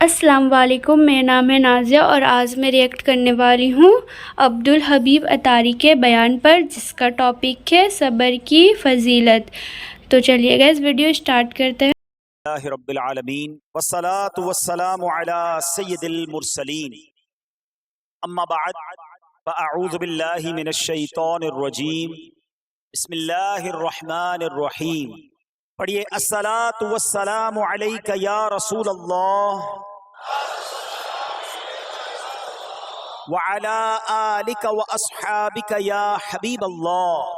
السلام علیکم، میرا نام ہے نازیہ اور آج میں ریئیکٹ کرنے والی ہوں عبدالحبیب اتاری کے بیان پر، جس کا ٹاپک ہے صبر کی فضیلت۔ تو چلیے گا اس ویڈیو اسٹارٹ کرتے ہیں۔ اللہ رب العالمین والصلاة والسلام علی سید المرسلین، اما بعد فاعوذ باللہ من الشیطان الرجیم، بسم اللہ الرحمن الرحیم۔ پڑھیے، الصلاة والسلام علیک یا رسول اللہ وعلی آلک واصحابک یا حبیب اللہ۔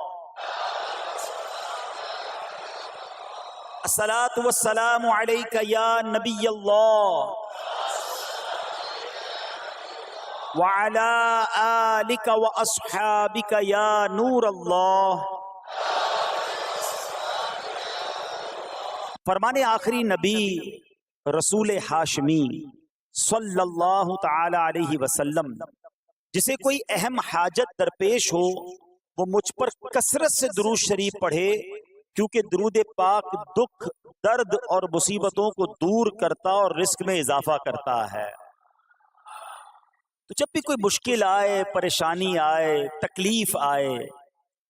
الصلاة والسلام علیک یا نبی اللہ وعلی آلک واصحابک یا نور اللہ۔ فرمان آخری نبی رسول ہاشمی صلی اللہ تعالی علیہ وسلم، جسے کوئی اہم حاجت درپیش ہو وہ مجھ پر کثرت سے درود شریف پڑھے، کیونکہ درود پاک دکھ، درد اور مصیبتوں کو دور کرتا اور رزق میں اضافہ کرتا ہے۔ تو جب بھی کوئی مشکل آئے، پریشانی آئے، تکلیف آئے،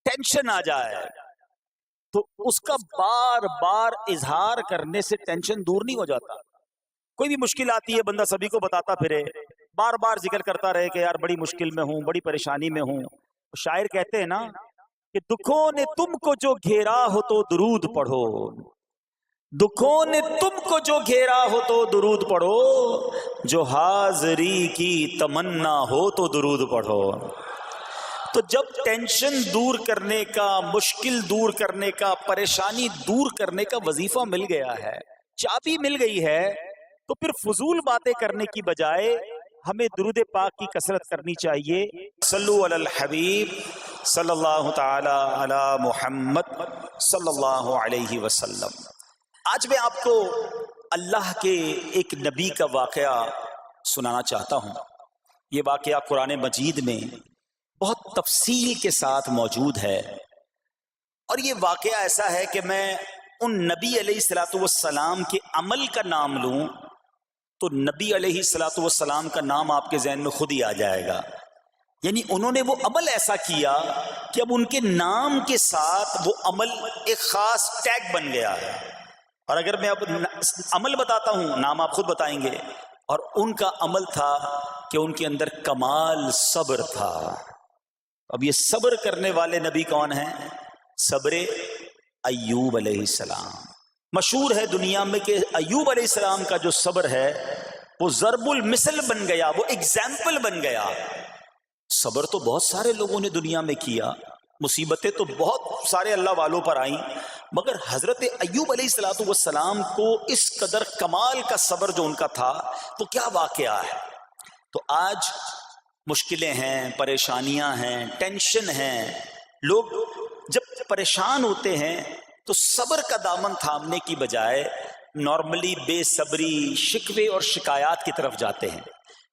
ٹینشن آ جائے، تو اس کا بار بار اظہار کرنے سے ٹینشن دور نہیں ہو جاتا۔ کوئی بھی مشکل آتی ہے، بندہ سبھی کو بتاتا پھرے، بار بار ذکر کرتا رہے کہ یار بڑی مشکل میں ہوں، بڑی پریشانی میں ہوں۔ شاعر کہتے ہیں نا کہ دکھوں نے تم کو جو گھیرا ہو تو درود پڑھو، دکھوں نے تم کو جو گھیرا ہو تو درود پڑھو، جو حاضری کی تمنا ہو تو درود پڑھو۔ تو جب ٹینشن دور کرنے کا، مشکل دور کرنے کا، پریشانی دور کرنے کا وظیفہ مل گیا ہے، چابی مل گئی ہے، تو پھر فضول باتیں کرنے کی بجائے ہمیں درود پاک کی کثرت کرنی چاہیے۔ صلو علی الحبیب صلی اللہ تعالی علی محمد صلی اللہ علیہ وسلم۔ آج میں آپ کو اللہ کے ایک نبی کا واقعہ سنانا چاہتا ہوں۔ یہ واقعہ قرآن مجید میں بہت تفصیل کے ساتھ موجود ہے، اور یہ واقعہ ایسا ہے کہ میں ان نبی علیہ السلام کے عمل کا نام لوں تو نبی علیہ السلام کا نام آپ کے ذہن میں خود ہی آ جائے گا۔ یعنی انہوں نے وہ عمل ایسا کیا کہ اب ان کے نام کے ساتھ وہ عمل ایک خاص ٹیگ بن گیا ہے۔ اور اگر میں اب عمل بتاتا ہوں، نام آپ خود بتائیں گے۔ اور ان کا عمل تھا کہ ان کے اندر کمال صبر تھا۔ اب یہ صبر کرنے والے نبی کون ہیں؟ صبر ایوب علیہ السلام۔ مشہور ہے دنیا میں کہ ایوب علیہ السلام کا جو صبر ہے وہ ضرب المثل بن گیا، وہ ایگزامپل بن گیا۔ صبر تو بہت سارے لوگوں نے دنیا میں کیا، مصیبتیں تو بہت سارے اللہ والوں پر آئیں، مگر حضرت ایوب علیہ السلام کو اس قدر کمال کا صبر جو ان کا تھا، تو کیا واقعہ ہے۔ تو آج مشکلیں ہیں، پریشانیاں ہیں، ٹینشن ہیں، لوگ جب پریشان ہوتے ہیں تو صبر کا دامن تھامنے کی بجائے نارملی بے صبری، شکوے اور شکایات کی طرف جاتے ہیں۔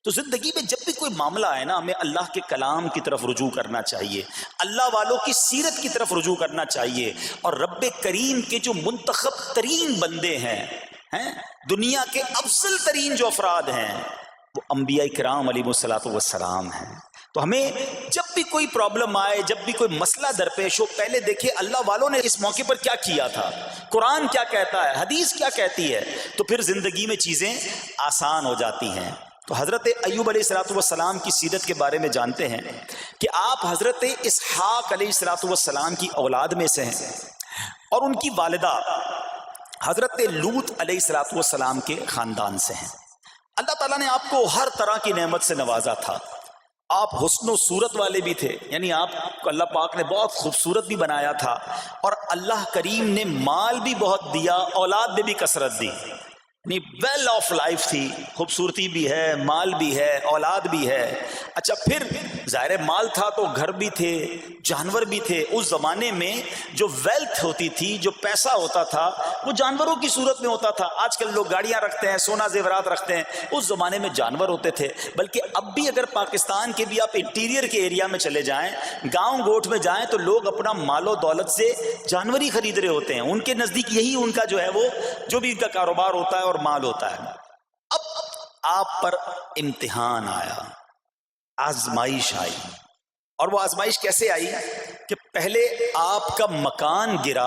تو زندگی میں جب بھی کوئی معاملہ آئے نا، ہمیں اللہ کے کلام کی طرف رجوع کرنا چاہیے، اللہ والوں کی سیرت کی طرف رجوع کرنا چاہیے، اور رب کریم کے جو منتخب ترین بندے ہیں، دنیا کے افضل ترین جو افراد ہیں، وہ انبیاء کرام علیہ السلام ہیں۔ تو ہمیں جب بھی کوئی پرابلم آئے، جب بھی کوئی مسئلہ درپیش ہو، پہلے دیکھیں اللہ والوں نے اس موقع پر کیا کیا تھا، قرآن کیا کہتا ہے، حدیث کیا کہتی ہے، تو پھر زندگی میں چیزیں آسان ہو جاتی ہیں۔ تو حضرت ایوب علیہ السلام کی سیرت کے بارے میں جانتے ہیں کہ آپ حضرت اسحاق علیہ السلام کی اولاد میں سے ہیں، اور ان کی والدہ حضرت لوط علیہ السلام کے خاندان سے ہیں۔ اللہ تعالیٰ نے آپ کو ہر طرح کی نعمت سے نوازا تھا۔ آپ حسن و صورت والے بھی تھے، یعنی آپ کو اللہ پاک نے بہت خوبصورت بھی بنایا تھا، اور اللہ کریم نے مال بھی بہت دیا، اولاد میں بھی کثرت دی، یعنی ویل آف لائف تھی، خوبصورتی بھی ہے، مال بھی ہے، اولاد بھی ہے۔ اچھا، پھر ظاہر مال تھا تو گھر بھی تھے، جانور بھی تھے۔ اس زمانے میں جو ویلتھ ہوتی تھی، جو پیسہ ہوتا تھا، وہ جانوروں کی صورت میں ہوتا تھا۔ آج کل لوگ گاڑیاں رکھتے ہیں، سونا زیورات رکھتے ہیں، اس زمانے میں جانور ہوتے تھے۔ بلکہ اب بھی اگر پاکستان کے بھی آپ انٹیریئر کے ایریا میں چلے جائیں، گاؤں گوٹھ میں جائیں، تو لوگ اپنا مال و دولت سے جانور ہی خرید رہے ہوتے ہیں۔ ان کے نزدیک یہی ان کا جو ہے وہ جو بھی ان کا کاروبار ہوتا ہے اور مال ہوتا ہے۔ اب آپ پر امتحان آیا، آزمائش آئی. اور وہ آزمائش کیسے آئی کہ پہلے آپ کا مکان گرا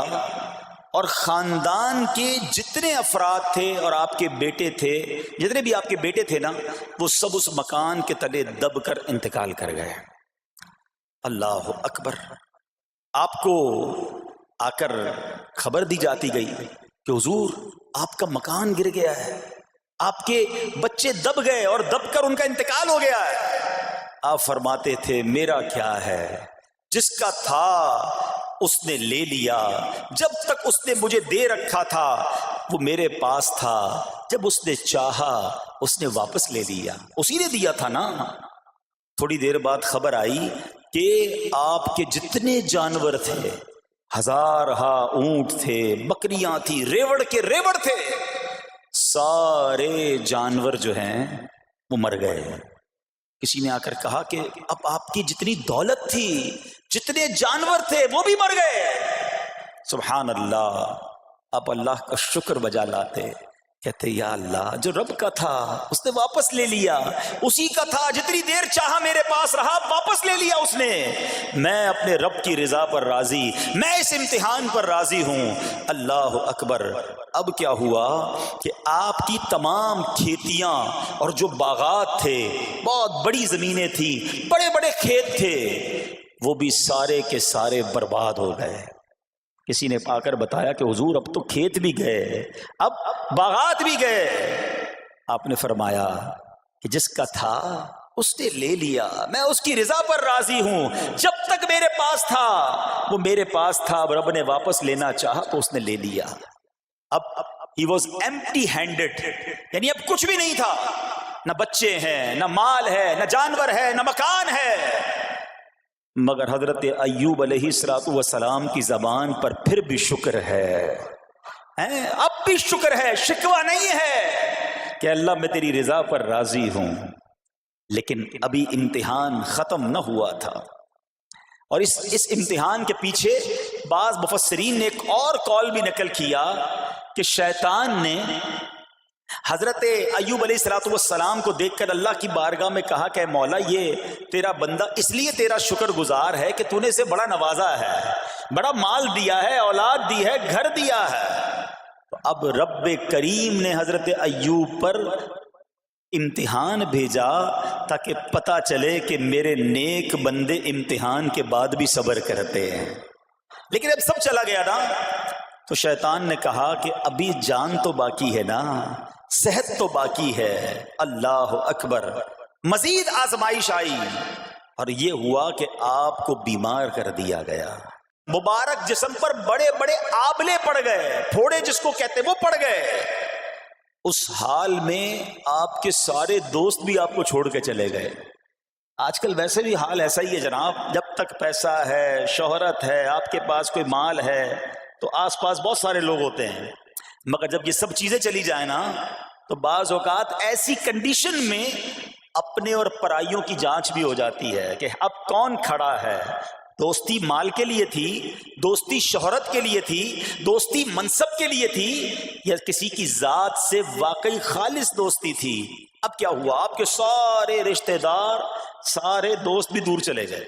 اور خاندان کے جتنے افراد تھے اور آپ کے بیٹے تھے، جتنے بھی آپ کے بیٹے تھے نا، وہ سب اس مکان کے تلے دب کر انتقال کر گئے. اللہ اکبر. آپ کو آ کر خبر دی جاتی گئی کہ حضور آپ کا مکان گر گیا ہے، آپ کے بچے دب گئے اور دب کر ان کا انتقال ہو گیا ہے. آپ فرماتے تھے میرا کیا ہے، جس کا تھا اس نے لے لیا. جب تک اس نے مجھے دے رکھا تھا وہ میرے پاس تھا، جب اس نے چاہا اس نے واپس لے لیا. اسی نے دیا تھا نا. تھوڑی دیر بعد خبر آئی کہ آپ کے جتنے جانور تھے، ہزارہا اونٹ تھے، بکریاں تھی، ریوڑ کے ریوڑ تھے، سارے جانور جو ہیں وہ مر گئے. کسی نے آ کر کہا کہ اب آپ کی جتنی دولت تھی، جتنے جانور تھے، وہ بھی مر گئے. سبحان اللہ. آپ اللہ کا شکر بجا لاتے، کہتے یا اللہ جو رب کا تھا اس نے واپس لے لیا، اسی کا تھا، جتنی دیر چاہا میرے پاس رہا، واپس لے لیا اس نے. میں اپنے رب کی رضا پر راضی، میں اس امتحان پر راضی ہوں. اللہ اکبر. اب کیا ہوا کہ آپ کی تمام کھیتیاں اور جو باغات تھے، بہت بڑی زمینیں تھی، بڑے بڑے کھیت تھے، وہ بھی سارے کے سارے برباد ہو گئے. کسی نے آ کر بتایا کہ حضور اب تو کھیت بھی گئے، اب باغات بھی گئے. آپ نے فرمایا کہ جس کا تھا اس نے لے لیا، میں اس کی رضا پر راضی ہوں. جب تک میرے پاس تھا وہ میرے پاس تھا، اب رب نے واپس لینا چاہا تو اس نے لے لیا. اب he was empty handed، یعنی اب کچھ بھی نہیں تھا، نہ بچے ہیں، نہ مال ہے، نہ جانور ہے، نہ مکان ہے. مگر حضرت ایوب علیہ السلام کی زبان پر پھر بھی شکر ہے، اب بھی شکر ہے، شکوہ نہیں ہے کہ اللہ میں تیری رضا پر راضی ہوں. لیکن ابھی امتحان ختم نہ ہوا تھا. اور اس امتحان کے پیچھے بعض مفسرین نے ایک اور قول بھی نقل کیا کہ شیطان نے حضرت ایوب علیہ السلام کو دیکھ کر اللہ کی بارگاہ میں کہا کہ اے مولا یہ تیرا بندہ اس لیے تیرا شکر گزار ہے کہ تو نے اسے بڑا نوازا ہے، بڑا مال دیا ہے، اولاد دی ہے، گھر دیا ہے. تو اب رب کریم نے حضرت ایوب پر امتحان بھیجا تاکہ پتہ چلے کہ میرے نیک بندے امتحان کے بعد بھی صبر کرتے ہیں. لیکن اب سب چلا گیا نا، تو شیطان نے کہا کہ ابھی جان تو باقی ہے نا، صحت تو باقی ہے. اللہ اکبر. مزید آزمائش آئی اور یہ ہوا کہ آپ کو بیمار کر دیا گیا. مبارک جسم پر بڑے بڑے آبلے پڑ گئے، پھوڑے جس کو کہتے وہ پڑ گئے. اس حال میں آپ کے سارے دوست بھی آپ کو چھوڑ کے چلے گئے. آج کل ویسے بھی حال ایسا ہی ہے جناب، جب تک پیسہ ہے، شہرت ہے، آپ کے پاس کوئی مال ہے تو آس پاس بہت سارے لوگ ہوتے ہیں. مگر جب یہ سب چیزیں چلی جائیں نا تو بعض اوقات ایسی کنڈیشن میں اپنے اور پرائیوں کی جانچ بھی ہو جاتی ہے کہ اب کون کھڑا ہے. دوستی مال کے لیے تھی، دوستی شہرت کے لیے تھی، دوستی منصب کے لیے تھی، یا کسی کی ذات سے واقعی خالص دوستی تھی. اب کیا ہوا، آپ کے سارے رشتہ دار، سارے دوست بھی دور چلے گئے،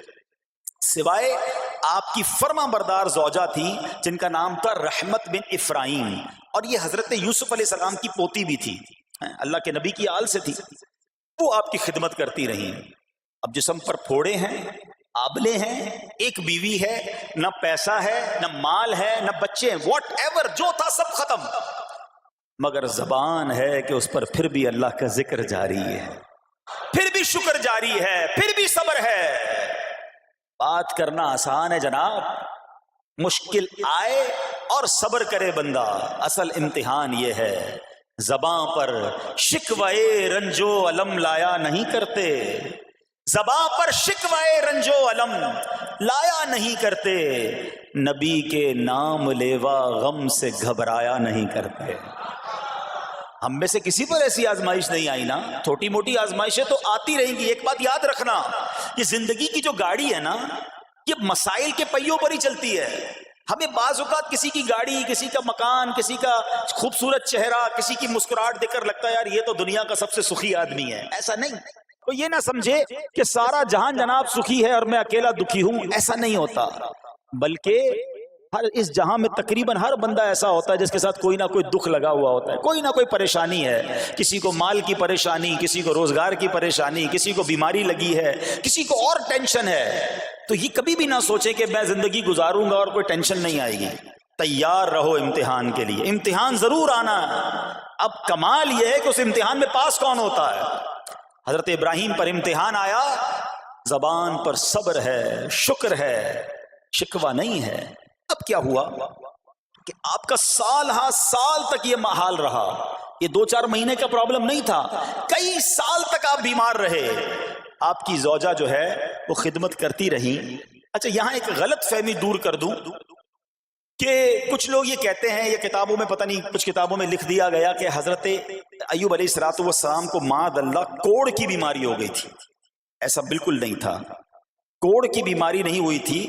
سوائے آپ کی فرما بردار زوجہ تھی جن کا نام تھا رحمت بن افراہیم، اور یہ حضرت یوسف علیہ السلام کی پوتی بھی تھی، اللہ کے نبی کی آل سے تھی. وہ آپ کی خدمت کرتی رہی. اب جسم پر پھوڑے ہیں، آبلے ہیں، ایک بیوی ہے، نہ پیسہ ہے، نہ مال ہے، نہ بچے ہیں، واٹ ایور جو تھا سب ختم. مگر زبان ہے کہ اس پر پھر بھی اللہ کا ذکر جاری ہے، پھر بھی شکر جاری ہے، پھر بھی صبر ہے. بات کرنا آسان ہے جناب، مشکل آئے اور صبر کرے بندہ. اصل امتحان یہ ہے، زباں پر شکوے رنجو علم لایا نہیں کرتے، زباں پر شکوے رنجو علم لایا نہیں کرتے، نبی کے نام لیوا غم سے گھبرایا نہیں کرتے. ہم میں سے کسی پر ایسی آزمائش نہیں آئی نا. چھوٹی موٹی آزمائشیں تو آتی رہیں گی. ایک بات یاد رکھنا، یہ زندگی کی جو گاڑی ہے نا، یہ مسائل کے پہیوں پر ہی چلتی ہے. ہمیں بعض اوقات کسی کی گاڑی، کسی کا مکان، کسی کا خوبصورت چہرہ، کسی کی مسکراہٹ دیکھ کر لگتا ہے یار یہ تو دنیا کا سب سے سخی آدمی ہے. ایسا نہیں. تو یہ نہ سمجھے کہ سارا جہان جناب سخی ہے اور میں اکیلا دکھی ہوں. ایسا نہیں ہوتا، بلکہ ہر اس جہاں میں تقریباً ہر بندہ ایسا ہوتا ہے جس کے ساتھ کوئی نہ کوئی دکھ لگا ہوا ہوتا ہے، کوئی نہ کوئی پریشانی ہے. کسی کو مال کی پریشانی، کسی کو روزگار کی پریشانی، کسی کو بیماری لگی ہے، کسی کو اور ٹینشن ہے. تو یہ کبھی بھی نہ سوچے کہ میں زندگی گزاروں گا اور کوئی ٹینشن نہیں آئے گی. تیار رہو امتحان کے لیے، امتحان ضرور آنا ہے. اب کمال یہ ہے کہ اس امتحان میں پاس کون ہوتا ہے. حضرت ابراہیم پر امتحان آیا، زبان پر صبر ہے، شکر ہے، شکوہ نہیں ہے. اب کیا ہوا کہ آپ کا سال ہاں سال تک یہ محال رہا. یہ 2-4 مہینے کا پرابلم نہیں تھا، کئی سال تک آپ بیمار رہے. آپ کی زوجہ جو ہے وہ خدمت کرتی رہی. اچھا یہاں ایک غلط فہمی دور کر دوں کہ کچھ لوگ یہ کہتے ہیں، یہ کتابوں میں پتہ نہیں کچھ کتابوں میں لکھ دیا گیا کہ حضرت ایوب علیہ السلام کو معاذ اللہ کوڑ کی بیماری ہو گئی تھی. ایسا بالکل نہیں تھا. کوڑ کی بیماری نہیں ہوئی تھی،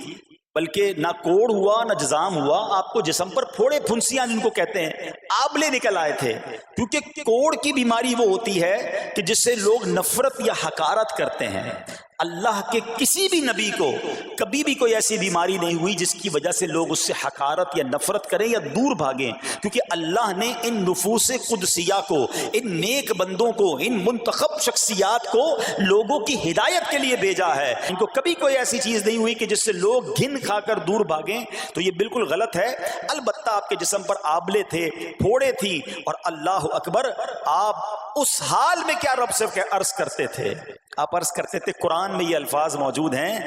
بلکہ نہ کوڑ ہوا نہ جزام ہوا. آپ کو جسم پر پھوڑے پھنسیاں جن کو کہتے ہیں، آبلے نکل آئے تھے. کیونکہ کوڑ کی بیماری وہ ہوتی ہے کہ جس سے لوگ نفرت یا حقارت کرتے ہیں. اللہ کے کسی بھی نبی کو کبھی بھی کوئی ایسی بیماری نہیں ہوئی جس کی وجہ سے لوگ اس سے حقارت یا نفرت کریں یا دور بھاگیں. کیونکہ اللہ نے ان نفوس قدسیہ کو، ان نیک بندوں کو، ان منتخب شخصیات کو لوگوں کی ہدایت کے لیے بھیجا ہے. ان کو کبھی کوئی ایسی چیز نہیں ہوئی کہ جس سے لوگ گھن کھا کر دور بھاگیں. تو یہ بالکل غلط ہے. البتہ آپ کے جسم پر آبلے تھے، پھوڑے تھی، اور اللہ اکبر آپ اس حال میں کیا رب سے عرض کرتے تھے؟ آپ عرض کرتے تھے، قرآن میں یہ الفاظ موجود ہیں،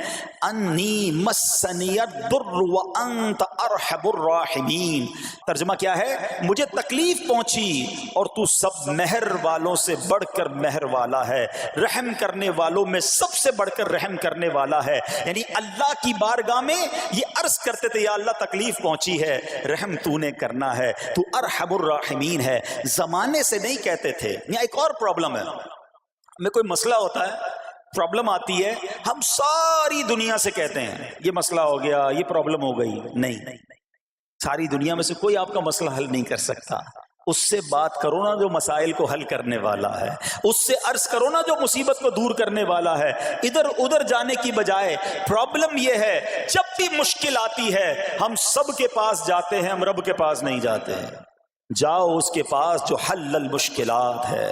انی مسنی الضر وانت ارحم الراحمین. ترجمہ کیا ہے؟ مجھے تکلیف پہنچی اور تو سب مہر والوں سے بڑھ کر مہر والا ہے، رحم کرنے والوں میں سب سے بڑھ کر رحم کرنے والا ہے. یعنی اللہ کی بارگاہ میں یہ عرض کرتے تھے، یا اللہ تکلیف پہنچی ہے، رحم تو نے کرنا ہے، تو ارحم الراحمین ہے. زمانے سے نہیں کہتے تھے. یہاں ایک اور پرابلم ہے. میں کوئی مسئلہ ہوتا ہے، پرابلم آتی ہے، ہم ساری دنیا سے کہتے ہیں یہ مسئلہ ہو گیا، یہ پرابلم ہو گئی. نہیں، ساری دنیا میں سے کوئی آپ کا مسئلہ حل نہیں کر سکتا. اس سے بات کرو نا جو مسائل کو حل کرنے والا ہے، اس سے عرض کرو نا جو مصیبت کو دور کرنے والا ہے. ادھر ادھر جانے کی بجائے پرابلم یہ ہے، جب بھی مشکل آتی ہے ہم سب کے پاس جاتے ہیں، ہم رب کے پاس نہیں جاتے. جاؤ اس کے پاس جو حل المشکلات ہے،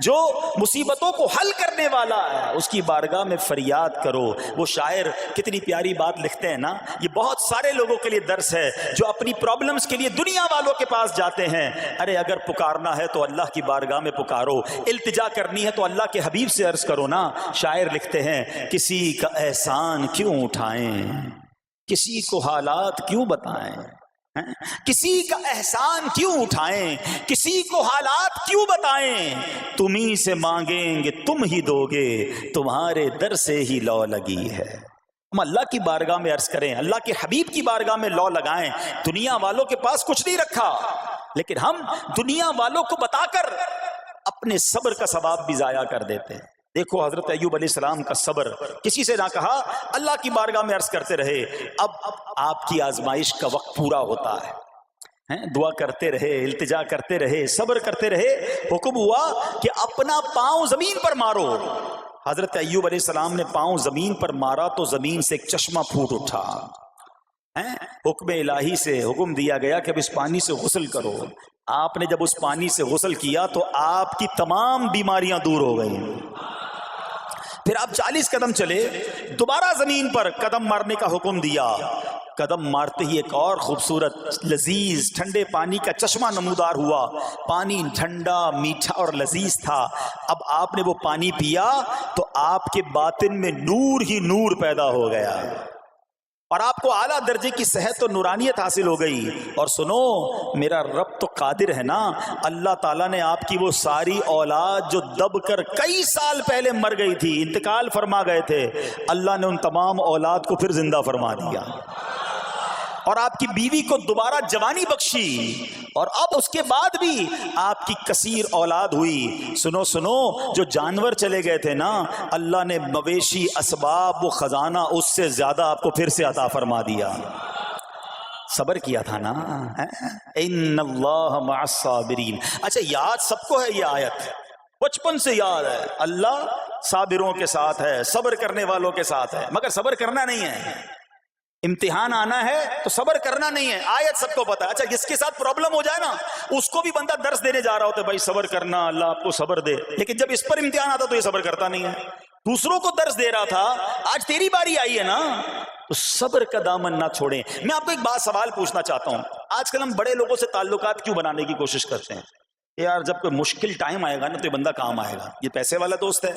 جو مصیبتوں کو حل کرنے والا ہے، اس کی بارگاہ میں فریاد کرو. وہ شاعر کتنی پیاری بات لکھتے ہیں نا، یہ بہت سارے لوگوں کے لیے درس ہے جو اپنی پرابلمز کے لیے دنیا والوں کے پاس جاتے ہیں. ارے اگر پکارنا ہے تو اللہ کی بارگاہ میں پکارو، التجا کرنی ہے تو اللہ کے حبیب سے عرض کرو نا. شاعر لکھتے ہیں، کسی کا احسان کیوں اٹھائیں، کسی کو حالات کیوں بتائیں، کسی کا احسان کیوں اٹھائیں، کسی کو حالات کیوں بتائیں. تمہیں سے مانگیں گے تم ہی دو گے، تمہارے در سے ہی لو لگی ہے. ہم اللہ کی بارگاہ میں عرض کریں، اللہ کے حبیب کی بارگاہ میں لو لگائیں. دنیا والوں کے پاس کچھ نہیں رکھا، لیکن ہم دنیا والوں کو بتا کر اپنے صبر کا ثواب بھی ضائع کر دیتے ہیں. دیکھو حضرت ایوب علیہ السلام کا صبر، کسی سے نہ کہا، اللہ کی بارگاہ میں عرض کرتے رہے. اب آپ کی آزمائش کا وقت پورا ہوتا ہے، دعا کرتے رہے، التجا کرتے رہے، صبر کرتے رہے. حکم ہوا کہ اپنا پاؤں زمین پر مارو. حضرت ایوب علیہ السلام نے پاؤں زمین پر مارا تو زمین سے ایک چشمہ پھوٹ اٹھا. حکم الہی سے حکم دیا گیا کہ اب اس پانی سے غسل کرو. آپ نے جب اس پانی سے غسل کیا تو آپ کی تمام بیماریاں دور ہو گئیں. پھر آپ 40 قدم چلے، دوبارہ زمین پر قدم مارنے کا حکم دیا. قدم مارتے ہی ایک اور خوبصورت لذیذ ٹھنڈے پانی کا چشمہ نمودار ہوا. پانی ٹھنڈا، میٹھا اور لذیذ تھا. اب آپ نے وہ پانی پیا تو آپ کے باطن میں نور ہی نور پیدا ہو گیا اور آپ کو اعلیٰ درجے کی صحت و نورانیت حاصل ہو گئی. اور سنو، میرا رب تو قادر ہے نا. اللہ تعالیٰ نے آپ کی وہ ساری اولاد جو دب کر کئی سال پہلے مر گئی تھی، انتقال فرما گئے تھے، اللہ نے ان تمام اولاد کو پھر زندہ فرما دیا اور آپ کی بیوی کو دوبارہ جوانی بخشی، اور اب اس کے بعد بھی آپ کی کثیر اولاد ہوئی. سنو سنو، جو جانور چلے گئے تھے نا، اللہ نے مویشی، اسباب و خزانہ اس سے زیادہ آپ کو پھر سے عطا فرما دیا. صبر کیا تھا نا. ان اللہ مع الصابرین. اچھا یاد سب کو ہے یہ آیت, بچپن سے یاد ہے, اللہ صابروں کے ساتھ ہے, صبر کرنے والوں کے ساتھ ہے, مگر صبر کرنا نہیں ہے. امتحان آنا ہے تو صبر کرنا نہیں ہے, آیت سب کو پتا ہے. اچھا جس کے ساتھ پرابلم ہو جائے نا, اس کو بھی بندہ درس دینے جا رہا ہوتا ہے, بھائی صبر کرنا, اللہ آپ کو صبر دے, لیکن جب اس پر امتحان آتا تو یہ صبر کرتا نہیں ہے. دوسروں کو درس دے رہا تھا, آج تیری باری آئی ہے نا, تو صبر کا دامن نہ چھوڑیں. میں آپ کو ایک بات سوال پوچھنا چاہتا ہوں. آج کل ہم بڑے لوگوں سے تعلقات کیوں بنانے کی کوشش کرتے ہیں؟ یار جب کوئی مشکل ٹائم آئے گا نا تو یہ بندہ کام آئے گا, یہ پیسے والا دوست ہے,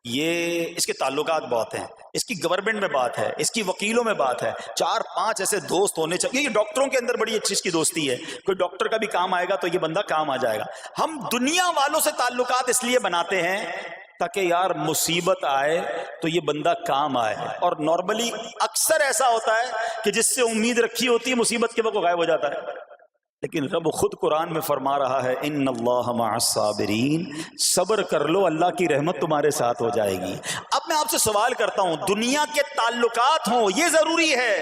یہ اس کے تعلقات بہت ہیں, اس کی گورنمنٹ میں بات ہے, اس کی وکیلوں میں بات ہے, 4-5 ایسے دوست ہونے چاہیے. یہ ڈاکٹروں کے اندر بڑی اچھی اس کی دوستی ہے, کوئی ڈاکٹر کا بھی کام آئے گا تو یہ بندہ کام آ جائے گا. ہم دنیا والوں سے تعلقات اس لیے بناتے ہیں تاکہ یار مصیبت آئے تو یہ بندہ کام آئے, اور نارملی اکثر ایسا ہوتا ہے کہ جس سے امید رکھی ہوتی ہے مصیبت کے وقت غائب ہو جاتا ہے. لیکن رب خود قرآن میں فرما رہا ہے ان اللہ مع الصابرین, صبر کر لو اللہ کی رحمت تمہارے ساتھ ہو جائے گی. اب میں آپ سے سوال کرتا ہوں, دنیا کے تعلقات ہوں یہ ضروری ہے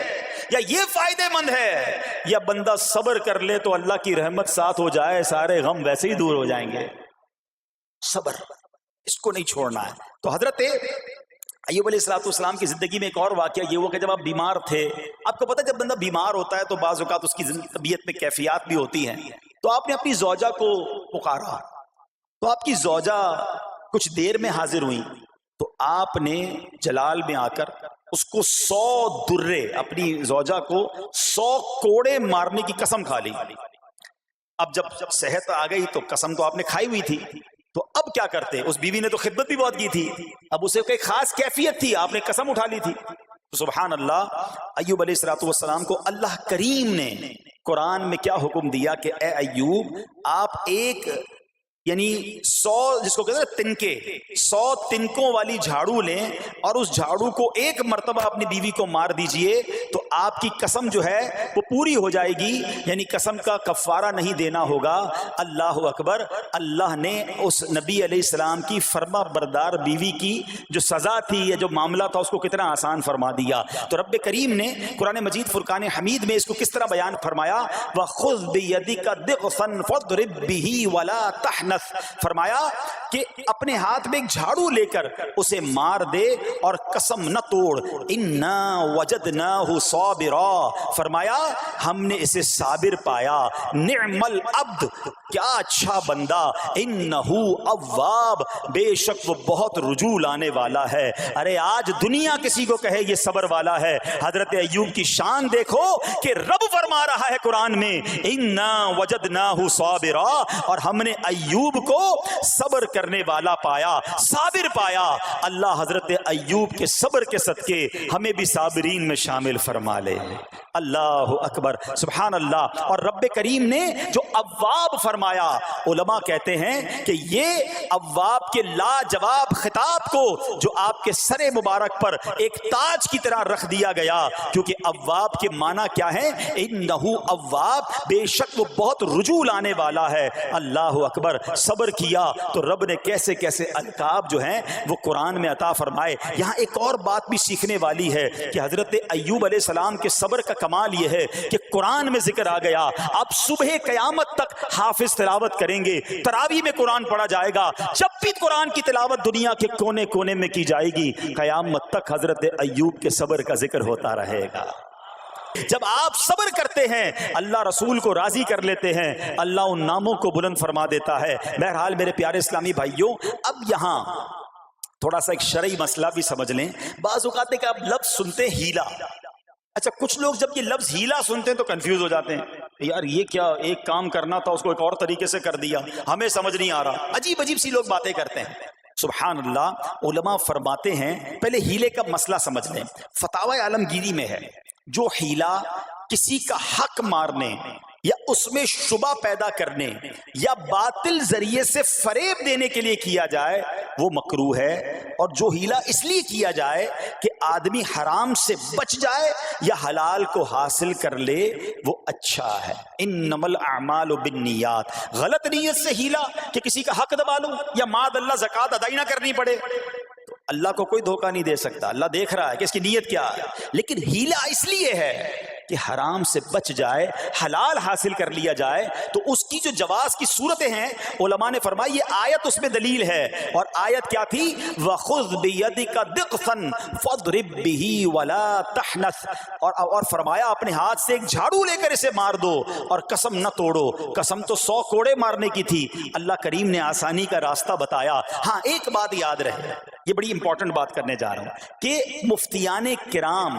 یا یہ فائدے مند ہے, یا بندہ صبر کر لے تو اللہ کی رحمت ساتھ ہو جائے, سارے غم ویسے ہی دور ہو جائیں گے؟ صبر اس کو نہیں چھوڑنا ہے. تو حضرت ایوب علیہ السلام کی زندگی میں ایک اور واقعہ یہ ہوا کہ جب آپ بیمار تھے, آپ کو پتہ جب بندہ بیمار ہوتا ہے تو بعض اوقات اس کی طبیعت میں کیفیات بھی ہوتی ہیں, تو آپ نے اپنی زوجہ کو پکارا, تو آپ کی زوجہ کچھ دیر میں حاضر ہوئی, تو آپ نے جلال میں آ کر اس کو 100 درے, اپنی زوجہ کو 100 کوڑے مارنے کی قسم کھا لی. اب جب صحت آ گئی تو قسم تو آپ نے کھائی ہوئی تھی, تو اب کیا کرتے؟ اس بیوی نے تو خدمت بھی بہت کی تھی, اب اسے کوئی خاص کیفیت تھی, آپ نے قسم اٹھا لی تھی. تو سبحان اللہ, ایوب علیہ السلام کو اللہ کریم نے قرآن میں کیا حکم دیا کہ اے ایوب آپ ایک یعنی 100 جس کو کہتے ہیں تنکے 100 تنکوں والی جھاڑو لیں اور اس جھاڑو کو ایک مرتبہ اپنی بیوی کو مار دیجئے تو آپ کی قسم جو ہے وہ پوری ہو جائے گی, یعنی قسم کا کفارہ نہیں دینا ہوگا. اللہ اکبر. اللہ نے اس نبی علیہ السلام کی فرما بردار بیوی کی جو سزا تھی یا جو معاملہ تھا اس کو کتنا آسان فرما دیا. تو رب کریم نے قرآن مجید فرقان حمید میں اس کو کس طرح بیان فرمایا, وَخُذْ بِيَدِكَ ضِغْفًا فَاضْرِب بِهِ وَلَا تَحْنَثْ, فرمایا کہ اپنے ہاتھ میں ایک جھاڑو لے کر اسے مار دے اور قسم نہ توڑ. اِنَّا وَجَدْنَاهُ صَابِرًا, فرمایا ہم نے اسے صابر پایا. نعم العبد, کیا اچھا بندہ. اِنَّهُ اواب, بے شک وہ بہت رجوع لانے والا ہے. ارے آج دنیا کسی کو کہے یہ صبر والا ہے, حضرت ایوب کی شان دیکھو کہ رب فرما رہا ہے قرآن میں اِنَّا وَجَدْنَاهُ صَابِرًا, اور ہم نے ایوب کو صبر کرنے والا پایا, صابر پایا. اللہ حضرت ایوب کے صبر کے صدقے ہمیں بھی صابرین میں شامل فرما لے. اللہ اکبر, سبحان اللہ. اور رب کریم نے جو اواب فرمایا, علماء کہتے ہیں کہ یہ اواب کے لاجواب خطاب کو جو آپ کے سر مبارک پر ایک تاج کی طرح رکھ دیا گیا, کیونکہ اواب کے معنی کیا ہے؟ انہو اواب, بے شک وہ بہت رجوع لانے والا ہے. اللہ اکبر. صبر کیا تو رب نے کیسے کیسے القاب جو ہیں وہ قرآن میں عطا فرمائے. یہاں ایک اور بات بھی سیکھنے والی ہے کہ حضرت ایوب علیہ السلام کے صبر کا کمال یہ ہے کہ قرآن میں ذکر آ گیا, اب صبح قیامت تک حافظ تلاوت کریں گے, تراویح میں قرآن پڑھا جائے گا, جب بھی قرآن کی تلاوت دنیا کے کونے کونے میں کی جائے گی, قیامت تک حضرت ایوب کے صبر کا ذکر ہوتا رہے گا. جب آپ صبر کرتے ہیں اللہ رسول کو راضی کر لیتے ہیں, اللہ ان ناموں کو بلند فرما دیتا ہے. بہرحال میرے پیارے اسلامی بھائیوں, اب یہاں تھوڑا سا ایک شرعی مسئلہ بھی سمجھ لیں. بعض اوقات ہے کہ آپ لفظ سنتے ہیلا, اچھا کچھ لوگ جب یہ لفظ ہیلا سنتے ہیں تو کنفیوز ہو جاتے ہیں, یار یہ کیا, ایک کام کرنا تھا اس کو ایک اور طریقے سے کر دیا, ہمیں سمجھ نہیں آ رہا. عجیب عجیب سی لوگ باتیں کرتے ہیں. سبحان اللہ. علماء فرماتے ہیں پہلے ہیلے کا مسئلہ سمجھ لیں. فتاوی عالمگیری میں ہے جو ہیلا کسی کا حق مارنے یا اس میں شبہ پیدا کرنے یا باطل ذریعے سے فریب دینے کے لیے کیا جائے وہ مکروہ ہے, اور جو ہیلا اس لیے کیا جائے کہ آدمی حرام سے بچ جائے یا حلال کو حاصل کر لے وہ اچھا ہے. انما الاعمال بالنیات, غلط نیت سے ہیلا کہ کسی کا حق دبا لوں یا ماد اللہ زکوٰۃ ادائی نہ کرنی پڑے, اللہ کو کوئی دھوکہ نہیں دے سکتا, اللہ دیکھ رہا ہے کہ اس کی نیت کیا ہے. لیکن ہیلا اس لیے ہے کہ حرام سے بچ جائے، حلال حاصل کر لیا جائے، تو اس کی جو جواز کی صورتیں ہیں علماء نے فرمایا یہ آیت اس میں دلیل ہے. اور آیت کیا تھی؟ وَخُذْ بِيَدِكَ ضِغْثًا فَاضْرِبْ بِهِ وَلَا تَحْنَثْ، اور فرمایا اپنے ہاتھ سے ایک جھاڑو لے کر اسے مار دو اور قسم نہ توڑو. قسم تو 100 کوڑے مارنے کی تھی، اللہ کریم نے آسانی کا راستہ بتایا. ہاں ایک بات یاد رہے، یہ بڑی امپورٹنٹ بات کرنے جا رہا ہوں کہ مفتیان کرام،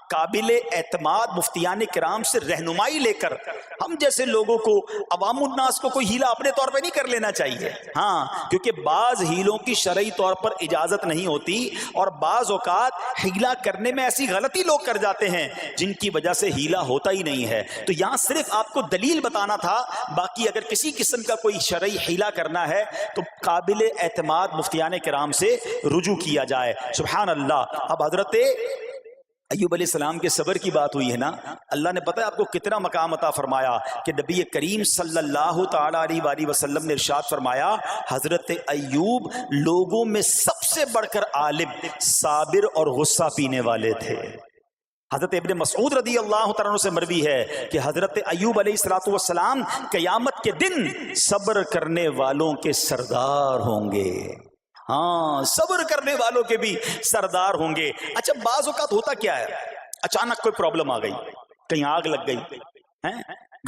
قابل اعتماد مفتیان کرام سے رہنمائی لے کر ہم جیسے لوگوں کو، عوام الناس کو کوئی ہیلا اپنے طور پہ نہیں کر لینا چاہیے. ہاں کیونکہ بعض ہیلوں کی شرعی طور پر اجازت نہیں ہوتی، اور بعض اوقات ہیلا کرنے میں ایسی غلطی لوگ کر جاتے ہیں جن کی وجہ سے ہیلا ہوتا ہی نہیں ہے. تو یہاں صرف آپ کو دلیل بتانا تھا، باقی اگر کسی قسم کا کوئی شرعی ہیلا کرنا ہے تو قابل اعتماد مفتیان کرام سے رجوع کیا جائے. سبحان اللہ. اب حضرت ایوب علیہ السلام کے صبر کی بات ہوئی ہے نا، اللہ نے پتہ ہے آپ کو کتنا مقام عطا فرمایا کہ نبی کریم صلی اللہ تعالی علیہ وآلہ وسلم نے ارشاد فرمایا حضرت ایوب لوگوں میں سب سے بڑھ کر عالم، صابر اور غصہ پینے والے تھے. حضرت ابن مسعود رضی اللہ تعالیٰ عنہ سے مروی ہے کہ حضرت ایوب علیہ السلام قیامت کے دن صبر کرنے والوں کے سردار ہوں گے. ہاں صبر کرنے والوں کے بھی سردار ہوں گے. اچھا بعض اوقات ہوتا کیا ہے، اچانک کوئی پرابلم آ گئی، کہیں آگ لگ گئی،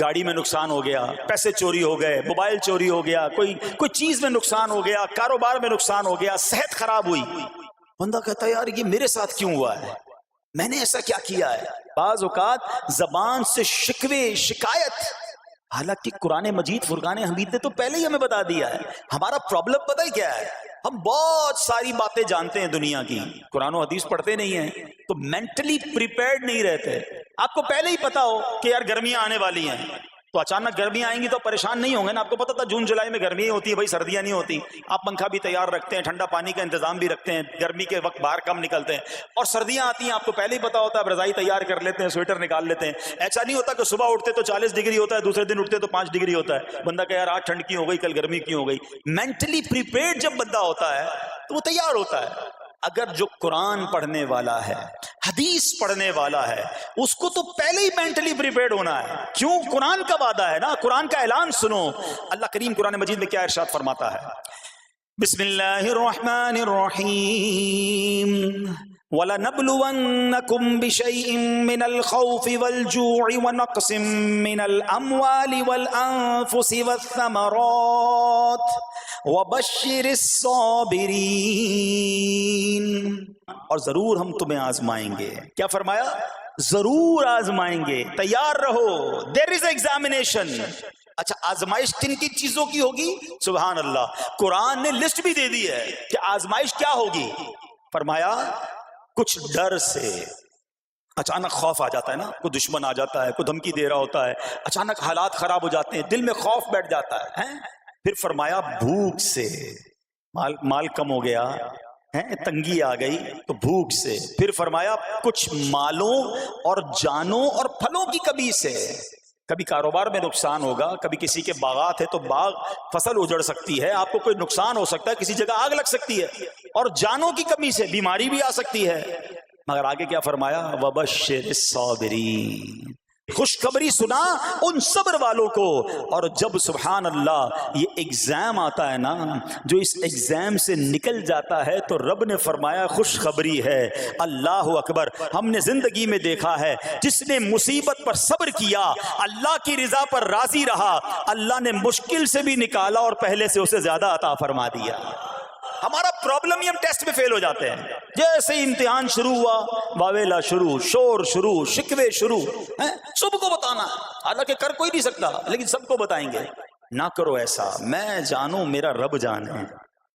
گاڑی میں نقصان ہو گیا، پیسے چوری ہو گئے، موبائل چوری ہو گیا، کوئی چیز میں نقصان ہو گیا، کاروبار میں نقصان ہو گیا، صحت خراب ہوئی. بندہ کہتا ہے یار یہ میرے ساتھ کیوں ہوا ہے، میں نے ایسا کیا کیا ہے. بعض اوقات زبان سے شکوے، شکایت، حالانکہ قرآن مجید فرقان حمید نے تو پہلے ہی ہمیں بتا دیا ہے. ہمارا پرابلم پتہ ہی کیا ہے، ہم بہت ساری باتیں جانتے ہیں دنیا کی، قرآن و حدیث پڑھتے نہیں ہیں تو مینٹلی پریپیئرڈ نہیں رہتے. آپ کو پہلے ہی پتا ہو کہ یار گرمیاں آنے والی ہیں، تو اچانک گرمیاں آئیں گی تو پریشان نہیں ہوں گے نا. آپ کو پتا تھا جون جولائی میں گرمیاں ہوتی ہیں بھائی، سردیاں نہیں ہوتی. آپ پنکھا بھی تیار رکھتے ہیں، ٹھنڈا پانی کا انتظام بھی رکھتے ہیں، گرمی کے وقت باہر کم نکلتے ہیں. اور سردیاں آتی ہیں آپ کو پہلے ہی پتا ہوتا ہے، آپ رضائی تیار کر لیتے ہیں، سویٹر نکال لیتے ہیں. ایسا نہیں ہوتا کہ صبح اٹھتے تو 40 ڈگری ہوتا ہے، دوسرے دن اٹھتے تو 5 ڈگری ہوتا ہے. بندہ کہ یار آج ٹھنڈ کیوں ہو گئی، کل گرمی کیوں ہو گئی. مینٹلی پریپیئرڈ جب بندہ ہوتا ہے تو وہ تیار ہوتا ہے. اگر جو قرآن پڑھنے والا ہے، حدیث پڑھنے والا ہے، اس کو تو پہلے ہی مینٹلی پریپیئرڈ ہونا ہے. کیوں؟ قرآن کا وعدہ ہے نا، قرآن کا اعلان سنو. اللہ کریم قرآن مجید میں کیا ارشاد فرماتا ہے؟ بسم اللہ الرحمن الرحیم وَلَنَبْلُوَنَّكُمْ بِشَيْءٍ مِّنَ الْخَوْفِ وَالْجُوعِ وَنَقْصٍ مِّنَ الْأَمْوَالِ وَالْأَنفُسِ وَالثَّمَرَاتِ وَبَشِّرِ الصَّابِرِينَ. اور ضرور ہم تمہیں آزمائیں گے. کیا فرمایا؟ ضرور آزمائیں گے، تیار رہو. there is examination. اچھا آزمائش کن کی چیزوں کی ہوگی؟ سبحان اللہ. قرآن نے لسٹ بھی دے دی ہے کہ آزمائش کیا ہوگی. فرمایا کچھ ڈر سے، اچانک خوف آ جاتا ہے نا، کوئی دشمن آ جاتا ہے، کوئی دھمکی دے رہا ہوتا ہے، اچانک حالات خراب ہو جاتے ہیں، دل میں خوف بیٹھ جاتا ہے. پھر فرمایا بھوک سے، مال کم ہو گیا، تنگی آ گئی تو بھوک سے. پھر فرمایا کچھ مالوں اور جانوں اور پھلوں کی کمی سے. کبھی کاروبار میں نقصان ہوگا، کبھی کسی کے باغات ہے تو باغ فصل اجڑ سکتی ہے، آپ کو کوئی نقصان ہو سکتا ہے، کسی جگہ آگ لگ سکتی ہے، اور جانوں کی کمی سے بیماری بھی آ سکتی ہے. مگر آگے کیا فرمایا؟ وَبَشِّرِ الصَّابِرِينَ. خوشخبری سنا ان صبر والوں کو. اور جب سبحان اللہ یہ ایگزام آتا ہے نا، جو اس ایگزام سے نکل جاتا ہے تو رب نے فرمایا خوشخبری ہے. اللہ اکبر. ہم نے زندگی میں دیکھا ہے جس نے مصیبت پر صبر کیا، اللہ کی رضا پر راضی رہا، اللہ نے مشکل سے بھی نکالا اور پہلے سے اسے زیادہ عطا فرما دیا. ہمارا پرابلم ہی ہم ٹیسٹ میں فیل ہو جاتے ہیں. جیسے ہی امتحان شروع ہوا، واویلا شروع، شور شروع، شکوے شروع. سب کو بتانا، حالانکہ کر کوئی نہیں سکتا لیکن سب کو بتائیں گے. نہ کرو ایسا، میں جانوں میرا رب جانے،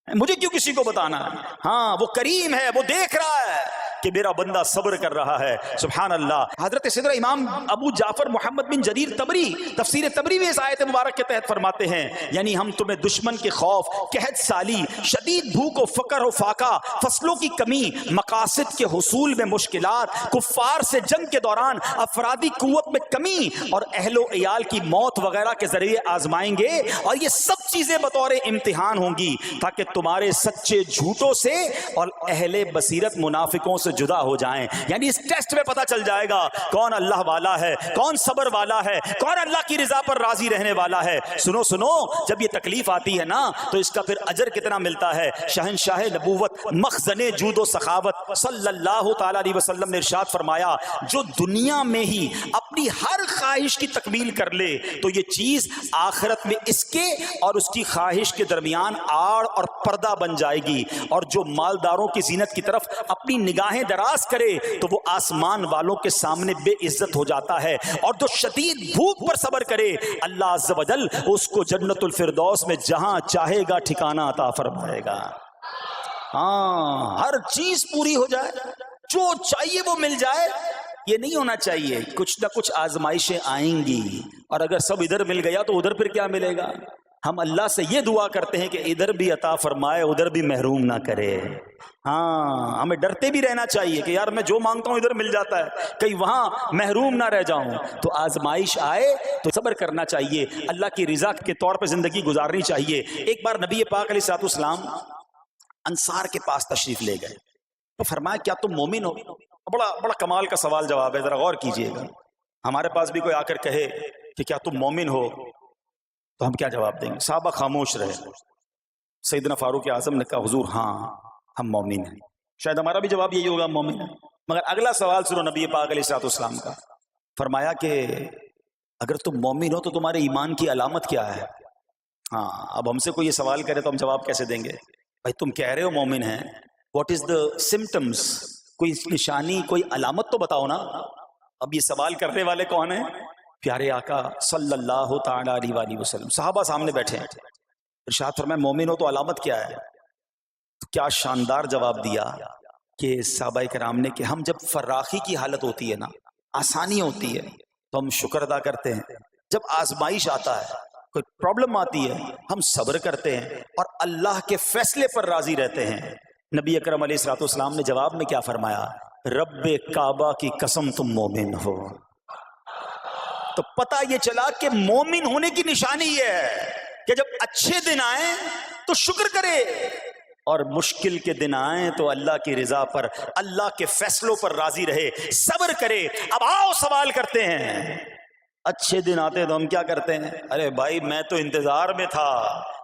مجھے کیوں کسی کو بتانا. ہاں وہ کریم ہے، وہ دیکھ رہا ہے کہ میرا بندہ صبر کر رہا ہے. سبحان اللہ. حضرت سیدنا امام ابو جعفر محمد بن جریر طبری تفسیر طبری میں اس آیت مبارک کے تحت فرماتے ہیں، یعنی ہم تمہیں دشمن کے خوف، قحط سالی، شدید بھوک و فقر و فاقہ، فصلوں کی کمی، مقاصد کے حصول میں مشکلات، کفار سے جنگ کے دوران افرادی قوت میں کمی اور اہل و عیال کی موت وغیرہ کے ذریعے آزمائیں گے. اور یہ سب چیزیں بطور امتحان ہوں گی تاکہ تمہارے سچے جھوٹوں سے اور اہل بصیرت منافقوں سے جدا ہو جائیں. یعنی اس ٹیسٹ میں پتہ چل جائے گا کون اللہ والا ہے, کون صبر والا ہے, کون اللہ کی رضا پر راضی رہنے والا ہے. سنو سنو, جب یہ تکلیف آتی ہے نا تو اس کا پھر اجر کتنا ملتا ہے. شہنشاہ نبوت مخزن جود و سخاوت صلی اللہ تعالی علیہ وسلم نے ارشاد فرمایا, جو دنیا میں ہی اپنی ہر خواہش کی تکمیل کر لے تو یہ چیز آخرت میں اس کے اور اس کی خواہش کے درمیان آڑ اور پردہ بن جائے گی. اور جو مالداروں کی زینت کی طرف اپنی نگاہیں دراز کرے تو وہ آسمان والوں کے سامنے بے عزت ہو جاتا ہے. اور جو شدید بھوک پر صبر کرے اللہ عز و جل اس کو جنت الفردوس میں جہاں چاہے گا ٹھکانہ عطا فرمائے گا. ہاں, ہر چیز پوری ہو جائے, جو چاہیے وہ مل جائے, یہ نہیں ہونا چاہیے. کچھ نہ کچھ آزمائشیں آئیں گی, اور اگر سب ادھر مل گیا تو ادھر پھر کیا ملے گا. ہم اللہ سے یہ دعا کرتے ہیں کہ ادھر بھی عطا فرمائے, ادھر بھی محروم نہ کرے. ہاں, ہمیں ڈرتے بھی رہنا چاہیے کہ یار میں جو مانگتا ہوں ادھر مل جاتا ہے, کہیں وہاں محروم نہ رہ جاؤں. تو آزمائش آئے تو صبر کرنا چاہیے, اللہ کی رضا کے طور پہ زندگی گزارنی چاہیے. ایک بار نبی پاک علیہ الصلوۃ والسلام انصار کے پاس تشریف لے گئے تو فرمایا کیا تم مومن ہو؟ بڑا کمال کا سوال جواب ہے, ذرا غور کیجئے گا. ہمارے پاس بھی کوئی آ کر کہے کہ کیا تم مومن ہو تو ہم کیا جواب دیں گے؟ صحابہ خاموش رہے. سیدنا فاروق اعظم نے کہا حضور ہاں ہم مومن ہیں. شاید ہمارا بھی جواب یہی ہوگا, مومن ہیں. مگر اگلا سوال سنو نبی پاک علیہ الصلوۃ والسلام کا. فرمایا کہ اگر تم مومن ہو تو تمہارے ایمان کی علامت کیا ہے؟ ہاں, اب ہم سے کوئی یہ سوال کرے تو ہم جواب کیسے دیں گے؟ بھائی تم کہہ رہے ہو مومن ہیں, واٹ از دا سمٹمز, کوئی نشانی, کوئی علامت تو بتاؤ نا. اب یہ سوال کرنے والے کون ہیں؟ پیارے آقا صلی اللہ تعالی علیہ وآلہ وسلم. صحابہ سامنے بیٹھے ہیں. ارشاد فرمایا مومن ہو تو علامت کیا ہے؟ تو کیا شاندار جواب دیا کہ صحابہ کرام نے کہ ہم جب فراخی کی حالت ہوتی ہے نا, آسانی ہوتی ہے, تو ہم شکر ادا کرتے ہیں. جب آزمائش آتا ہے, کوئی پرابلم آتی ہے, ہم صبر کرتے ہیں اور اللہ کے فیصلے پر راضی رہتے ہیں. نبی اکرم علیہ الصلوۃ والسلام نے جواب میں کیا فرمایا؟ رب کعبہ کی قسم تم مومن ہو. تو پتہ یہ چلا کہ مومن ہونے کی نشانی یہ ہے کہ جب اچھے دن آئیں تو شکر کرے, اور مشکل کے دن آئیں تو اللہ کی رضا پر, اللہ کے فیصلوں پر راضی رہے, صبر کرے. اب آؤ سوال کرتے ہیں. اچھے دن آتے تو ہم کیا کرتے ہیں؟ ارے بھائی میں تو انتظار میں تھا,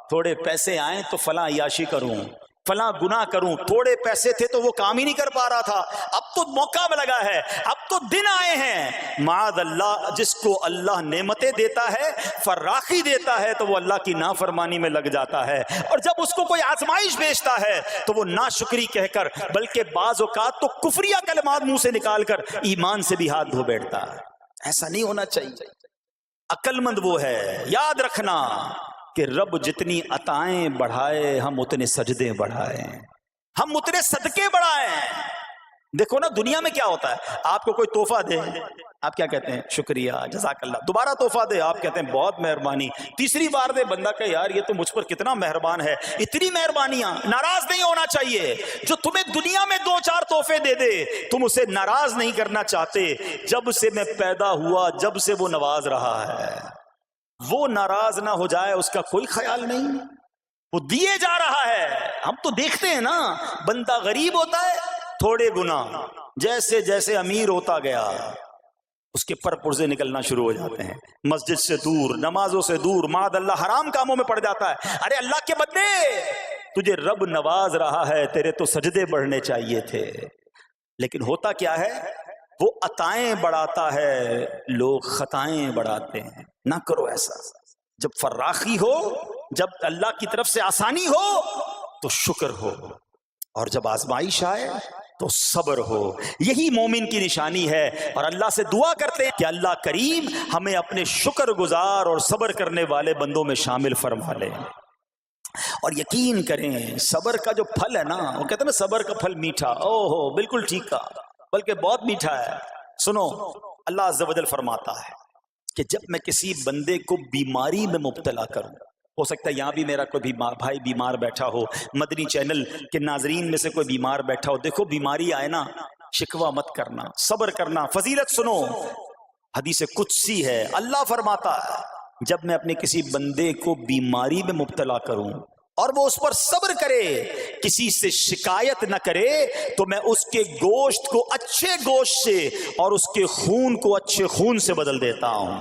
تھوڑے پیسے آئیں تو فلاں عیاشی کروں, فلاں گناہ کروں. تھوڑے پیسے تھے تو وہ کام ہی نہیں کر پا رہا تھا, اب تو موقع لگا ہے, اب تو دن آئے ہیں. معاذ اللہ, جس کو اللہ نعمتیں دیتا ہے, فراخی دیتا ہے, تو وہ اللہ کی نافرمانی میں لگ جاتا ہے. اور جب اس کو کوئی آزمائش بھیجتا ہے تو وہ ناشکری کہہ کر, بلکہ بعض اوقات تو کفریہ کلمات منہ سے نکال کر ایمان سے بھی ہاتھ دھو بیٹھتا ہے. ایسا نہیں ہونا چاہیے. عقل مند وہ ہے, یاد رکھنا کہ رب جتنی عطائیں بڑھائے ہم اتنے سجدے بڑھائیں, ہم اتنے صدقے بڑھائیں. دیکھو نا دنیا میں کیا ہوتا ہے, آپ کو کوئی تحفہ دے, آپ کیا کہتے ہیں؟ شکریہ, جزاک اللہ. دوبارہ تحفہ دے, آپ کہتے ہیں بہت مہربانی. تیسری بار دے, بندہ کہ یار یہ تو مجھ پر کتنا مہربان ہے. اتنی مہربانیاں. ناراض نہیں ہونا چاہیے. جو تمہیں دنیا میں 2-4 تحفے دے دے, تم اسے ناراض نہیں کرنا چاہتے. جب سے میں پیدا ہوا, جب سے وہ نواز رہا ہے, وہ ناراض نہ ہو جائے اس کا کوئی خیال نہیں. وہ دیے جا رہا ہے. ہم تو دیکھتے ہیں نا, بندہ غریب ہوتا ہے, تھوڑے گناہ, جیسے جیسے امیر ہوتا گیا اس کے پر پرزے نکلنا شروع ہو جاتے ہیں, مسجد سے دور, نمازوں سے دور, معاذ اللہ حرام کاموں میں پڑ جاتا ہے. ارے اللہ کے بندے, تجھے رب نواز رہا ہے, تیرے تو سجدے بڑھنے چاہیے تھے. لیکن ہوتا کیا ہے, وہ عطائیں بڑھاتا ہے, لوگ خطائیں بڑھاتے ہیں. نہ کرو ایسا. جب فراخی ہو, جب اللہ کی طرف سے آسانی ہو تو شکر ہو, اور جب آزمائش آئے تو صبر ہو. یہی مومن کی نشانی ہے. اور اللہ سے دعا کرتے ہیں کہ اللہ کریم ہمیں اپنے شکر گزار اور صبر کرنے والے بندوں میں شامل فرما لے. اور یقین کریں, صبر کا جو پھل ہے نا, وہ کہتے ہیں نا صبر کا پھل میٹھا. او ہو, بالکل ٹھیک کہا, بلکہ بہت میٹھا ہے. سنو, اللہ عز و جل فرماتا ہے کہ جب میں کسی بندے کو بیماری میں مبتلا کروں, ہو سکتا ہے یہاں بھی میرا کوئی بھائی بیمار بیٹھا ہو, مدنی چینل کے ناظرین میں سے کوئی بیمار بیٹھا ہو. دیکھو بیماری آئے نا, شکوہ مت کرنا, صبر کرنا. فضیلت سنو, حدیث قدسی ہے, اللہ فرماتا ہے جب میں اپنے کسی بندے کو بیماری میں مبتلا کروں اور وہ اس پر صبر کرے, کسی سے شکایت نہ کرے تو میں اس کے گوشت کو اچھے گوشت سے اور اس کے خون کو اچھے خون سے بدل دیتا ہوں.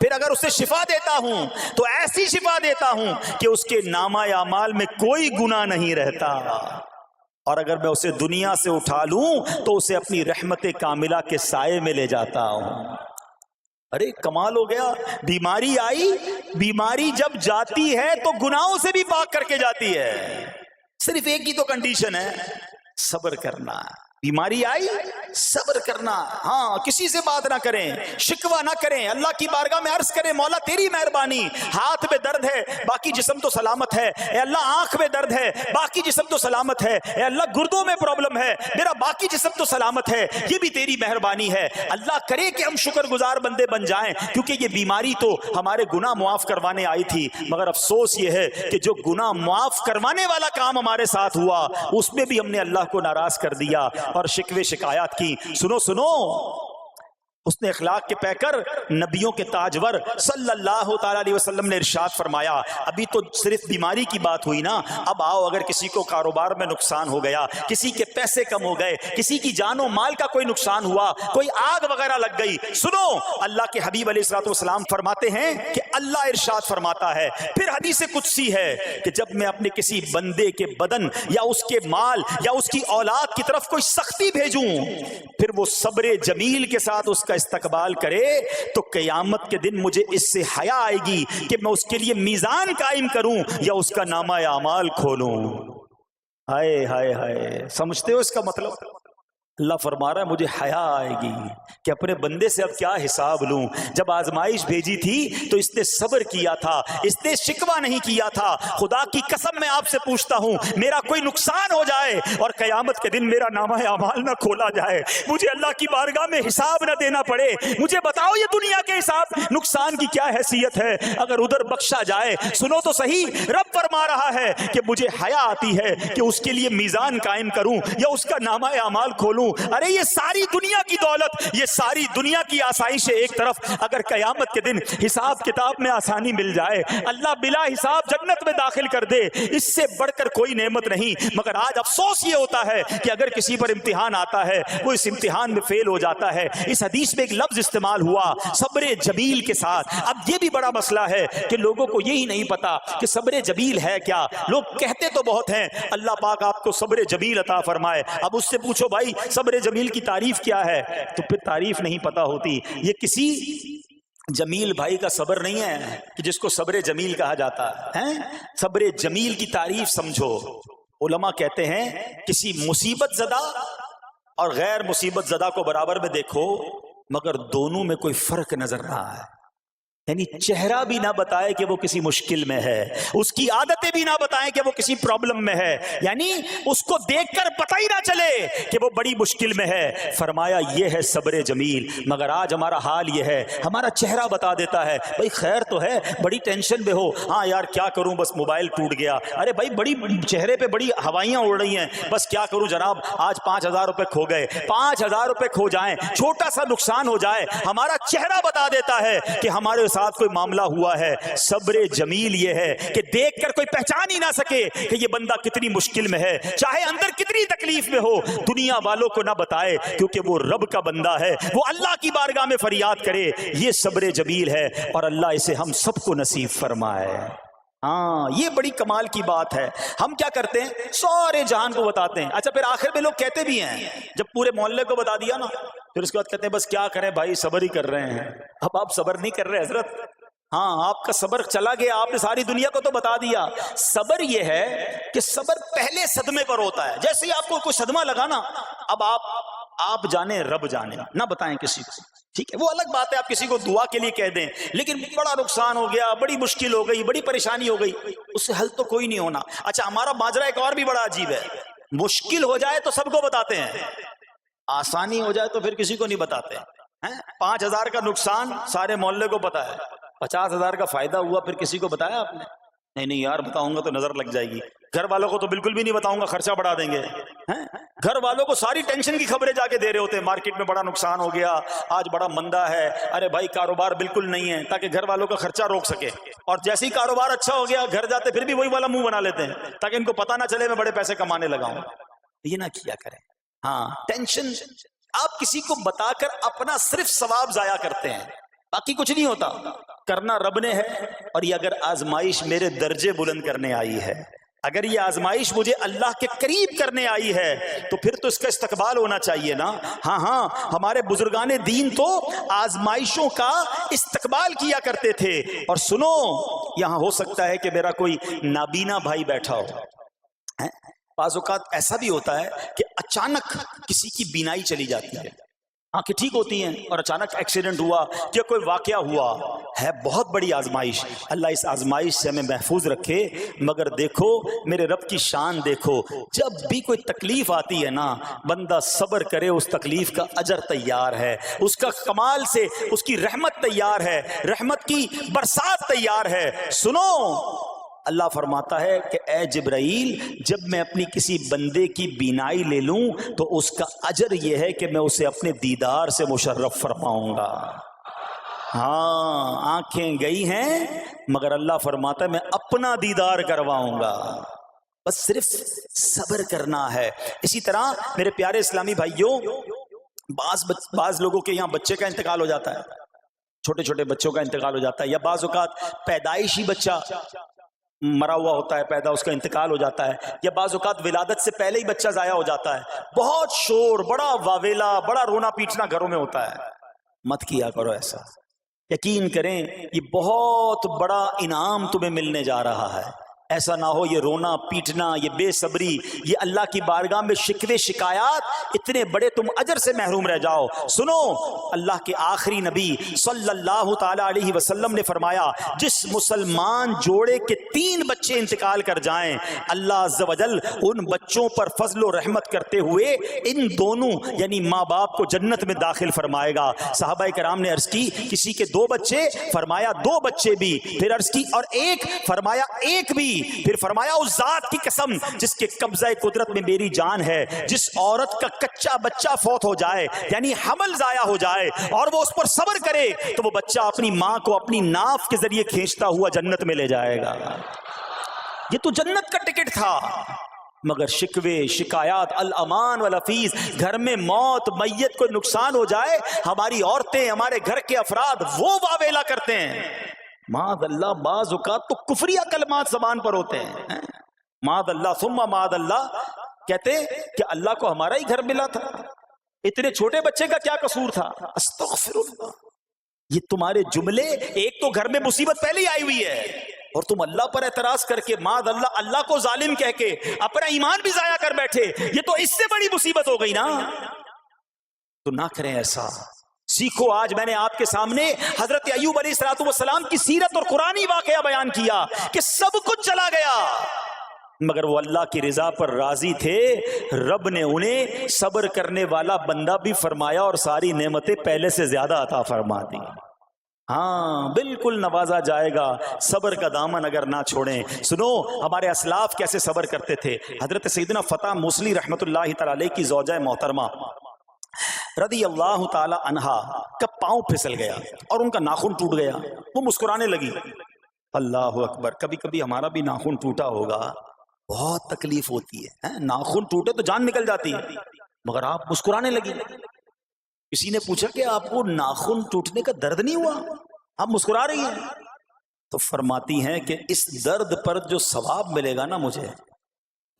پھر اگر اسے شفا دیتا ہوں تو ایسی شفا دیتا ہوں کہ اس کے نامہ اعمال میں کوئی گناہ نہیں رہتا. اور اگر میں اسے دنیا سے اٹھا لوں تو اسے اپنی رحمت کاملہ کے سائے میں لے جاتا ہوں. ارے کمال ہو گیا. بیماری آئی, بیماری جب جاتی ہے تو گناہوں سے بھی پاک کر کے جاتی ہے. صرف ایک ہی تو کنڈیشن ہے, صبر کرنا. بیماری آئی, صبر کرنا. ہاں, کسی سے بات نہ کریں, شکوہ نہ کریں, اللہ کی بارگاہ میں عرض کریں مولا تیری مہربانی, ہاتھ میں درد ہے باقی جسم تو سلامت ہے, اے اللہ آنکھ میں درد ہے باقی جسم تو سلامت ہے, اے اللہ گردوں میں پرابلم ہے میرا باقی جسم تو سلامت ہے, یہ بھی تیری مہربانی ہے. اللہ کرے کہ ہم شکر گزار بندے بن جائیں, کیونکہ یہ بیماری تو ہمارے گناہ معاف کروانے آئی تھی. مگر افسوس یہ ہے کہ جو گناہ معاف کروانے والا کام ہمارے ساتھ ہوا اس میں بھی ہم نے اللہ کو ناراض کر دیا اور شکوے شکایات کی. سنو اس نے اخلاق کے پیکر نبیوں کے تاجور صلی اللہ تعالی علیہ وسلم نے ارشاد فرمایا, ابھی تو صرف بیماری کی بات ہوئی نا, اب آؤ اگر کسی کو کاروبار میں نقصان ہو گیا, کسی کے پیسے کم ہو گئے, کسی کی جان و مال کا کوئی نقصان ہوا, کوئی آگ وغیرہ لگ گئی, سنو اللہ کے حبیب علیہ الصلوۃ والسلام فرماتے ہیں کہ اللہ ارشاد فرماتا ہے, پھر حدیث قدسی ہے کہ جب میں اپنے کسی بندے کے بدن یا اس کے مال یا اس کی اولاد کی طرف کوئی سختی بھیجوں, پھر وہ صبر جمیل کے ساتھ اس کا استقبال کرے تو قیامت کے دن مجھے اس سے حیا آئے گی کہ میں اس کے لیے میزان قائم کروں یا اس کا نامہ اعمال کھولوں. ہائے ہائے ہائے, سمجھتے ہو اس کا مطلب؟ اللہ فرما رہا ہے مجھے حیا آئے گی کہ اپنے بندے سے اب کیا حساب لوں. جب آزمائش بھیجی تھی تو اس نے صبر کیا تھا, اس نے شکوہ نہیں کیا تھا. خدا کی قسم میں آپ سے پوچھتا ہوں, میرا کوئی نقصان ہو جائے اور قیامت کے دن میرا نامہ اعمال نہ کھولا جائے, مجھے اللہ کی بارگاہ میں حساب نہ دینا پڑے, مجھے بتاؤ یہ دنیا کے حساب نقصان کی کیا حیثیت ہے اگر ادھر بخشا جائے. سنو تو صحیح, رب فرما رہا ہے کہ مجھے حیا آتی ہے کہ اس کے لیے میزان قائم کروں یا اس کا نامہ اعمال کھولوں. ارے یہ ساری دنیا کی دولت, یہ ساری دنیا کی آسائشیں ایک طرف, اگر قیامت کے دن حساب کتاب میں آسانی مل جائے, اللہ بلا حساب جنت میں داخل کر دے, اس سے بڑھ کر کوئی نعمت نہیں. مگر آج افسوس یہ ہوتا ہے کہ اگر کسی پر امتحان آتا ہے, وہ اس امتحان میں فیل ہو جاتا ہے. اس حدیث میں ایک لفظ استعمال ہوا صبر جمیل کے ساتھ. اب یہ بھی بڑا مسئلہ ہے کہ لوگوں کو یہی نہیں پتا کہ صبر جمیل ہے کیا. لوگ کہتے تو بہت ہیں, اللہ پاک آپ کو صبر جمیل عطا فرمائے. اب اس سے پوچھو بھائی صبر جمیل کی تعریف کیا ہے, تو پھر تعریف نہیں پتا ہوتی. یہ کسی جمیل بھائی کا صبر نہیں ہے کہ جس کو صبر جمیل کہا جاتا ہے. صبر جمیل کی تعریف سمجھو. علماء کہتے ہیں کسی مصیبت زدہ اور غیر مصیبت زدہ کو برابر میں دیکھو, مگر دونوں میں کوئی فرق نظر نہ آئے. یعنی چہرہ بھی نہ بتائے کہ وہ کسی مشکل میں ہے, اس کی عادتیں بھی نہ بتائیں کہ وہ کسی پرابلم میں ہے, یعنی اس کو دیکھ کر پتہ ہی نہ چلے کہ وہ بڑی مشکل میں ہے. فرمایا یہ ہے صبر جمیل. مگر آج ہمارا حال یہ ہے, ہمارا چہرہ بتا دیتا ہے بھائی خیر تو ہے, بڑی ٹینشن میں ہو, ہاں یار کیا کروں بس موبائل ٹوٹ گیا, ارے بھائی بڑی چہرے پہ بڑی ہوائیاں اڑ رہی ہیں, بس کیا کروں جناب آج 5,000 روپے کھو گئے. 5,000 روپے کھو جائیں, چھوٹا سا نقصان ہو جائے, ہمارا چہرہ بتا دیتا ہے کہ ہمارے ساتھ کوئی معاملہ ہوا ہے. صبر جمیل یہ ہے کہ دیکھ کر کوئی پہچان ہی نہ سکے کہ یہ بندہ کتنی مشکل میں ہے, چاہے اندر کتنی تکلیف میں ہو, دنیا والوں کو نہ بتائے کیونکہ وہ رب کا بندہ ہے, وہ اللہ کی بارگاہ میں فریاد کرے. یہ صبر جمیل ہے اور اللہ اسے ہم سب کو نصیب فرمائے. ہاں یہ بڑی کمال کی بات ہے. ہم کیا کرتے ہیں, سارے جہان کو بتاتے ہیں. اچھا پھر آخر میں لوگ کہتے بھی ہیں, جب پورے محلے کو بتا دیا نا, پھر اس کے بعد کہتے ہیں بس کیا کریں بھائی صبر ہی کر رہے ہیں. اب آپ صبر نہیں کر رہے حضرت, ہاں آپ کا صبر چلا گیا, آپ نے ساری دنیا کو تو بتا دیا. صبر یہ ہے کہ صبر پہلے صدمے پر ہوتا ہے. جیسے ہی آپ کو کوئی صدمہ لگا نا, اب آپ جانے رب جانے, نہ بتائیں کسی کو, ٹھیک ہے. وہ الگ بات ہے آپ کسی کو دعا کے لیے کہہ دیں, لیکن بڑا نقصان ہو گیا, بڑی مشکل ہو گئی, بڑی پریشانی ہو گئی, اس سے حل تو کوئی نہیں ہونا. اچھا ہمارا ماجرا ایک اور بھی بڑا عجیب ہے, مشکل ہو جائے تو سب کو بتاتے ہیں, آسانی ہو جائے تو پھر کسی کو نہیں بتاتے. 5,000 کا نقصان سارے محلے کو پتا ہے, 50,000 کا فائدہ ہوا پھر کسی کو بتایا آپ نے؟ نہیں نہیں یار بتاؤں گا تو نظر لگ جائے گی. گھر والوں کو تو بالکل بھی نہیں بتاؤں گا، خرچہ بڑھا دیں گے. گھر والوں کو ساری ٹینشن کی خبریں جا کے دے رہے ہوتے ہیں، مارکیٹ میں بڑا نقصان ہو گیا، آج بڑا مندہ ہے، ارے بھائی کاروبار بالکل نہیں ہے، تاکہ گھر والوں کا خرچہ روک سکے. اور جیسے ہی کاروبار اچھا ہو گیا گھر جاتے پھر بھی وہی والا منہ بنا لیتے ہیں تاکہ ان کو پتہ نہ چلے میں بڑے پیسے کمانے لگا ہوں. یہ نہ کیا کریں. ہاں ٹینشن آپ کسی کو بتا کر اپنا صرف ثواب ضائع کرتے ہیں، باقی کچھ نہیں ہوتا. کرنا رب نے ہے، اور یہ اگر آزمائش میرے درجے بلند کرنے آئی ہے، اگر یہ آزمائش مجھے اللہ کے قریب کرنے آئی ہے تو پھر تو اس کا استقبال ہونا چاہیے نا. ہاں ہمارے بزرگان دین تو آزمائشوں کا استقبال کیا کرتے تھے. اور سنو، یہاں ہو سکتا ہے کہ میرا کوئی نابینا بھائی بیٹھا ہو. بعض اوقات ایسا بھی ہوتا ہے کہ اچانک کسی کی بینائی چلی جاتی ہے، آنکھیں ٹھیک ہوتی ہیں اور اچانک ایکسیڈنٹ ہوا یا کوئی واقعہ ہوا ہے. بہت بڑی آزمائش. اللہ اس آزمائش سے ہمیں محفوظ رکھے. مگر دیکھو میرے رب کی شان دیکھو، جب بھی کوئی تکلیف آتی ہے نا بندہ صبر کرے، اس تکلیف کا اجر تیار ہے، اس کا کمال سے اس کی رحمت تیار ہے، رحمت کی برسات تیار ہے. سنو، اللہ فرماتا ہے کہ اے جبرائیل، جب میں اپنی کسی بندے کی بینائی لے لوں تو اس کا اجر یہ ہے کہ میں اسے اپنے دیدار سے مشرف فرماؤں گا. ہاں آنکھیں گئی ہیں مگر اللہ فرماتا ہے میں اپنا دیدار کرواؤں گا. بس صرف صبر کرنا ہے. اسی طرح میرے پیارے اسلامی بھائیوں، بعض لوگوں کے یہاں بچے کا انتقال ہو جاتا ہے، چھوٹے چھوٹے بچوں کا انتقال ہو جاتا ہے، یا بعض اوقات پیدائشی بچہ مرا ہوا ہوتا ہے، پیدا اس کا انتقال ہو جاتا ہے، یا بعض اوقات ولادت سے پہلے ہی بچہ ضائع ہو جاتا ہے. بہت شور، بڑا واویلا، بڑا رونا پیٹنا گھروں میں ہوتا ہے. مت کیا کرو ایسا. یقین کریں یہ بہت بڑا انعام تمہیں ملنے جا رہا ہے. ایسا نہ ہو یہ رونا پیٹنا، یہ بے صبری، یہ اللہ کی بارگاہ میں شکوے شکایات، اتنے بڑے تم اجر سے محروم رہ جاؤ. سنو، اللہ کے آخری نبی صلی اللہ تعالی علیہ وسلم نے فرمایا جس مسلمان جوڑے کے 3 بچے انتقال کر جائیں، اللہ عز و جل ان بچوں پر فضل و رحمت کرتے ہوئے ان دونوں یعنی ماں باپ کو جنت میں داخل فرمائے گا. صحابہ کرام نے عرض کی کسی کے 2 بچے، فرمایا 2 بچے بھی، پھر عرض کی اور 1، فرمایا 1 بھی، پھر فرمایا اس ذات کی قسم جس کے قبضہ قدرت میں میری جان ہے، جس عورت کا کچا بچہ فوت ہو جائے یعنی حمل ضائع ہو جائے اور وہ اس پر صبر کرے تو وہ بچہ اپنی ماں کو اپنی ناف کے ذریعے کھینچتا ہوا جنت میں لے جائے گا. یہ تو جنت کا ٹکٹ تھا. مگر شکوے شکایات، الامان والافیز، گھر میں موت میت کو نقصان ہو جائے، ہماری عورتیں، ہمارے گھر کے افراد وہ واویلا کرتے ہیں. معاذ اللہ، بعض اوقات تو کفریہ کلمات زبان پر ہوتے ہیں. معاذ اللہ ثم معاذ اللہ، کہتے کہ اللہ کو ہمارا ہی گھر ملا تھا، اتنے چھوٹے بچے کا کیا قصور تھا. استغفر اللہ. یہ تمہارے جملے، ایک تو گھر میں مصیبت پہلے ہی آئی ہوئی ہے اور تم اللہ پر اعتراض کر کے معاذ اللہ اللہ کو ظالم کہہ کے اپنا ایمان بھی ضائع کر بیٹھے، یہ تو اس سے بڑی مصیبت ہو گئی نا. تو نہ کریں ایسا. سیکھو. آج میں نے آپ کے سامنے حضرت ایوب علیہ السلام کی سیرت اور قرآنی واقعہ بیان کیا کہ سب کچھ چلا گیا مگر وہ اللہ کی رضا پر راضی تھے. رب نے انہیں صبر کرنے والا بندہ بھی فرمایا اور ساری نعمتیں پہلے سے زیادہ عطا فرما دی. ہاں بالکل نوازا جائے گا. صبر کا دامن اگر نہ چھوڑیں. سنو ہمارے اسلاف کیسے صبر کرتے تھے. حضرت سیدنا فتح موصلی رحمت اللہ تعالی علیہ کی زوجہ محترمہ رضی اللہ تعالی عنہا کا پاؤں پھسل گیا اور ان کا ناخن ٹوٹ گیا. وہ مسکرانے لگی. اللہ اکبر. کبھی کبھی ہمارا بھی ناخن ٹوٹا ہوگا، بہت تکلیف ہوتی ہے. ناخن ٹوٹے تو جان نکل جاتی ہے مگر آپ مسکرانے لگی. کسی نے پوچھا کہ آپ کو ناخن ٹوٹنے کا درد نہیں ہوا، آپ مسکرا رہی ہیں؟ تو فرماتی ہیں کہ اس درد پر جو ثواب ملے گا نا، مجھے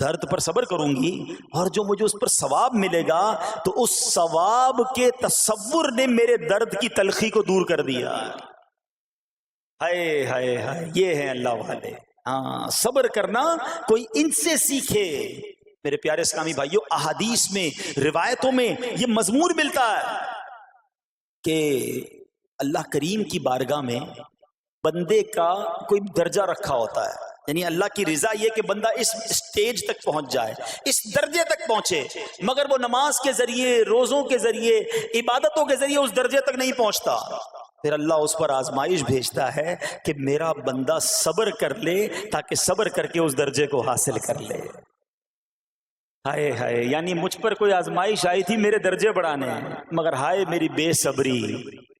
درد پر صبر کروں گی اور جو مجھے اس پر ثواب ملے گا تو اس ثواب کے تصور نے میرے درد کی تلخی کو دور کر دیا. ہائے ہائے ہائے، یہ ہے اللہ والے. ہاں صبر کرنا کوئی ان سے سیکھے. میرے پیارے اسلامی بھائیوں، احادیث میں، روایتوں میں یہ مضمون ملتا ہے کہ اللہ کریم کی بارگاہ میں بندے کا کوئی درجہ رکھا ہوتا ہے. یعنی اللہ کی رضا یہ کہ بندہ اس سٹیج تک پہنچ جائے، اس درجے تک پہنچے، مگر وہ نماز کے ذریعے، روزوں کے ذریعے، عبادتوں کے ذریعے اس درجے تک نہیں پہنچتا. پھر اللہ اس پر آزمائش بھیجتا ہے کہ میرا بندہ صبر کر لے تاکہ صبر کر کے اس درجے کو حاصل کر لے. ہائے ہائے، یعنی مجھ پر کوئی آزمائش آئی تھی میرے درجے بڑھانے، مگر ہائے میری بے صبری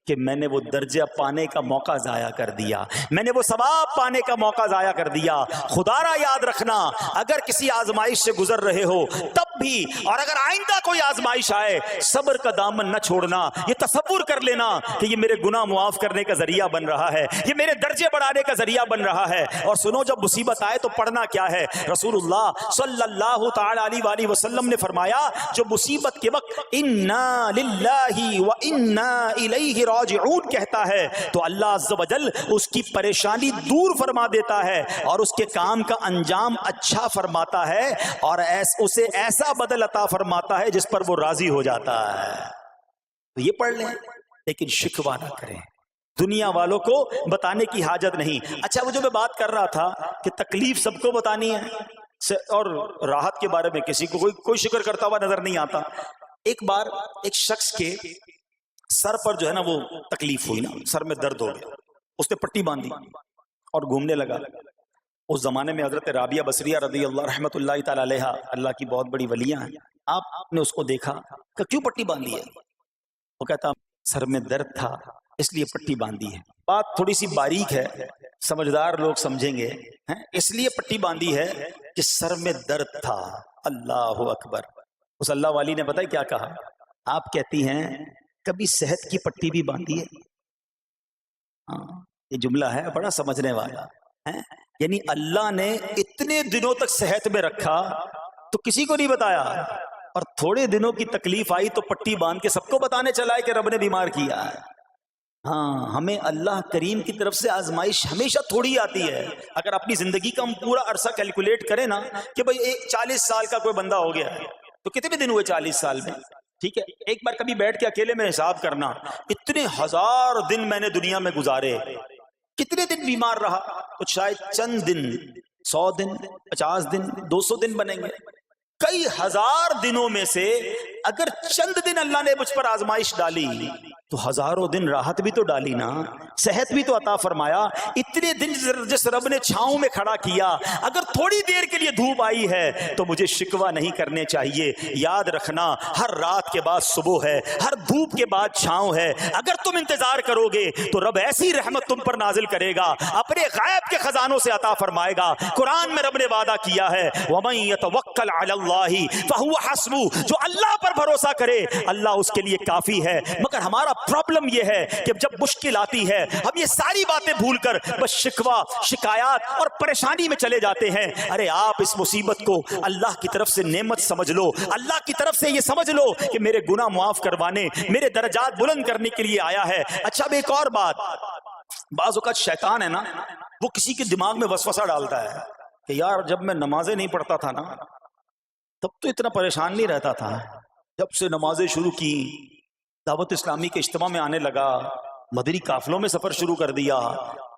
کہ میں نے وہ درجہ پانے کا موقع ضائع کر دیا، میں نے وہ ثواب پانے کا موقع ضائع کر دیا. خدا را یاد رکھنا، اگر کسی آزمائش سے گزر رہے ہو تب بھی، اور اگر آئندہ کوئی آزمائش آئے، صبر کا دامن نہ چھوڑنا. یہ تصور کر لینا کہ یہ میرے گناہ معاف کرنے کا ذریعہ بن رہا ہے، یہ میرے درجے بڑھانے کا ذریعہ بن رہا ہے. اور سنو، جب مصیبت آئے تو پڑھنا کیا ہے؟ رسول اللہ صلی اللہ تعالی علیہ وآلہ وسلم نے فرمایا، جو مصیبت کے وقت انا للہ و انا الیہ راجعون کہتا ہے تو اللہ عز و جل اس کی پریشانی دور فرما دیتا ہے اور اس کے کام کا انجام اچھا فرماتا ہے، اور اسے ایسا بدل عطا فرماتا ہے جس پر وہ راضی ہو جاتا ہے. تو یہ پڑھ لیں، لیکن شکوہ نہ کریں. دنیا والوں کو بتانے کی حاجت نہیں. اچھا، وہ جو میں بات کر رہا تھا کہ تکلیف سب کو بتانی ہے اور راحت کے بارے میں کسی کو کوئی شکر کرتا ہوا نظر نہیں آتا. ایک بار ایک شخص کے سر پر جو ہے نا وہ تکلیف ہوئی نا، سر میں درد ہو گیا، اس نے پٹی باندھی اور گھومنے لگا. اس زمانے میں حضرت رابعہ بصریہ رضی اللہ رحمت اللہ تعالی علیہ، اللہ کی بہت بڑی ولیاں ہیں. آپ نے اس کو دیکھا کہ کیوں پٹی باندھی ہے؟ وہ کہتا سر میں درد تھا اس لیے پٹی باندھی ہے. بات تھوڑی سی باریک ہے، سمجھدار لوگ سمجھیں گے. اس لیے پٹی باندھی ہے کہ سر میں درد تھا. اللہ اکبر. اس اللہ والی نے پتہ ہے کیا کہا؟ آپ کہتی ہیں کبھی صحت کی پٹی بھی باندھی ہے؟ یہ جملہ ہے بڑا سمجھنے والا ہے. یعنی اللہ نے اتنے دنوں تک صحت میں رکھا تو کسی کو نہیں بتایا، اور تھوڑے دنوں کی تکلیف آئی تو پٹی باندھ کے سب کو بتانے چلا ہے کہ رب نے بیمار کیا ہے. ہاں، ہمیں اللہ کریم کی طرف سے آزمائش ہمیشہ تھوڑی آتی ہے. اگر اپنی زندگی کا ہم پورا عرصہ کیلکولیٹ کریں نا کہ بھئی 40 سال کا کوئی بندہ ہو گیا تو کتنے دن ہوئے 40 سال میں؟ ٹھیک ہے، ایک بار کبھی بیٹھ کے اکیلے میں حساب کرنا، اتنے ہزار دن میں نے دنیا میں گزارے، کتنے دن بیمار رہا؟ تو شاید چند دن، 100 دن، 50 دن، 200 دن بنیں گے. کئی ہزار دنوں میں سے اگر چند دن اللہ نے مجھ پر آزمائش ڈالی تو ہزاروں دن راحت بھی تو ڈالی نا، صحت بھی تو عطا فرمایا. اتنے دن جس رب نے چھاؤں میں کھڑا کیا، اگر تھوڑی دیر کے لیے دھوپ آئی ہے تو مجھے شکوہ نہیں کرنے چاہیے. یاد رکھنا، ہر رات کے بعد صبح ہے، ہر دھوپ کے بعد چھاؤں ہے. اگر تم انتظار کرو گے تو رب ایسی رحمت تم پر نازل کرے گا، اپنے غیب کے خزانوں سے عطا فرمائے گا. قرآن میں رب نے وعدہ کیا ہے، وَمَن يَتَوَكَّلْ عَلَى اللَّهِ فَهُوَ حَسْبُهُ، جو اللہ پر بھروسہ کرے اللہ اس کے لیے کافی ہے. مگر ہمارا پرابلم یہ ہے کہ جب مشکل آتی ہے ہم یہ ساری باتیں بھول کر بس شکوہ، شکایات اور پریشانی میں چلے جاتے ہیں. ارے آپ اس مصیبت کو اللہ کی طرف سے نعمت سمجھ لو، اللہ کی طرف سے یہ سمجھ لو کہ میرے گناہ معاف کروانے، میرے درجات بلند کرنے کے لیے آیا ہے. اچھا، اب ایک اور بات، بعض اوقات شیطان ہے نا، وہ کسی کے دماغ میں وسوسہ ڈالتا ہے کہ یار جب میں نمازیں نہیں پڑھتا تھا نا تب تو اتنا پریشان نہیں رہتا تھا، جب سے نمازیں شروع کی، دعوت اسلامی کے اجتماع میں آنے لگا، مدنی قافلوں میں سفر شروع کر دیا،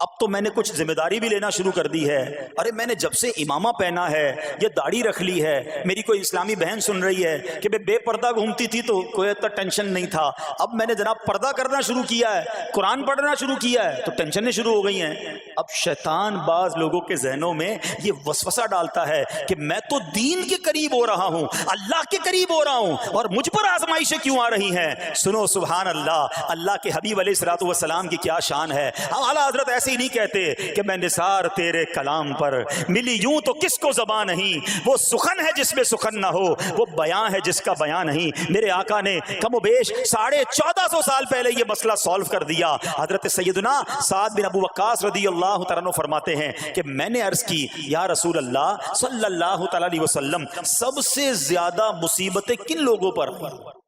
اب تو میں نے کچھ ذمہ داری بھی لینا شروع کر دی ہے. ارے میں نے جب سے امامہ پہنا ہے، یہ داڑھی رکھ لی ہے، میری کوئی اسلامی بہن سن رہی ہے کہ بے پردہ گھومتی تھی تو کوئی اتنا ٹینشن نہیں تھا، اب میں نے جناب پردہ کرنا شروع کیا ہے، قرآن پڑھنا شروع کیا ہے تو ٹینشنیں شروع ہو گئی ہیں. اب شیطان بعض لوگوں کے ذہنوں میں یہ وسوسہ ڈالتا ہے کہ میں تو دین کے قریب ہو رہا ہوں، اللہ کے قریب ہو رہا ہوں، اور مجھ پر آزمائشیں کیوں آ رہی ہیں؟ سنو، سبحان اللہ، اللہ کے حبیب علیہ الصلوۃ والسلام کی کیا شان ہے. ہم اعلیٰ حضرت ایسے ہی نہیں کہتے کہ میں نثار تیرے کلام پر، ملی یوں تو کس کو زبان نہیں، وہ سخن ہے جس میں سخن نہ ہو، وہ بیان ہے جس کا بیان نہیں. میرے آقا نے کم و بیش 1450 سال پہلے یہ مسئلہ سالو کر دیا. حضرت سیدنا سعد بن ابو وقاص رضی اللہ تعالیٰ عنہ فرماتے ہیں کہ میں نے عرض کی، یا رسول اللہ صلی اللہ تعالیٰ علیہ وسلم، سب سے زیادہ مصیبتیں کن لوگوں پر ہوئی؟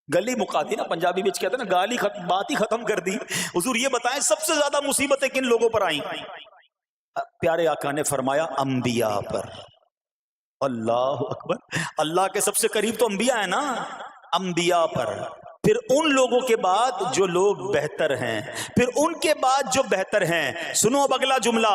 گلی مکا دی نا، پنجابی بچ کہتے ہیں نا، گالی بات ہی ختم کر دی. حضور یہ بتائیں سب سے زیادہ مصیبتیں کن لوگوں پر آئیں؟ پیارے آقا نے فرمایا انبیاء پر. اللہ اکبر، اللہ کے سب سے قریب تو انبیاء ہیں نا، انبیاء پر. پھر ان لوگوں کے بعد جو لوگ بہتر ہیں، پھر ان کے بعد جو بہتر ہیں۔ سنو اب اگلا جملہ،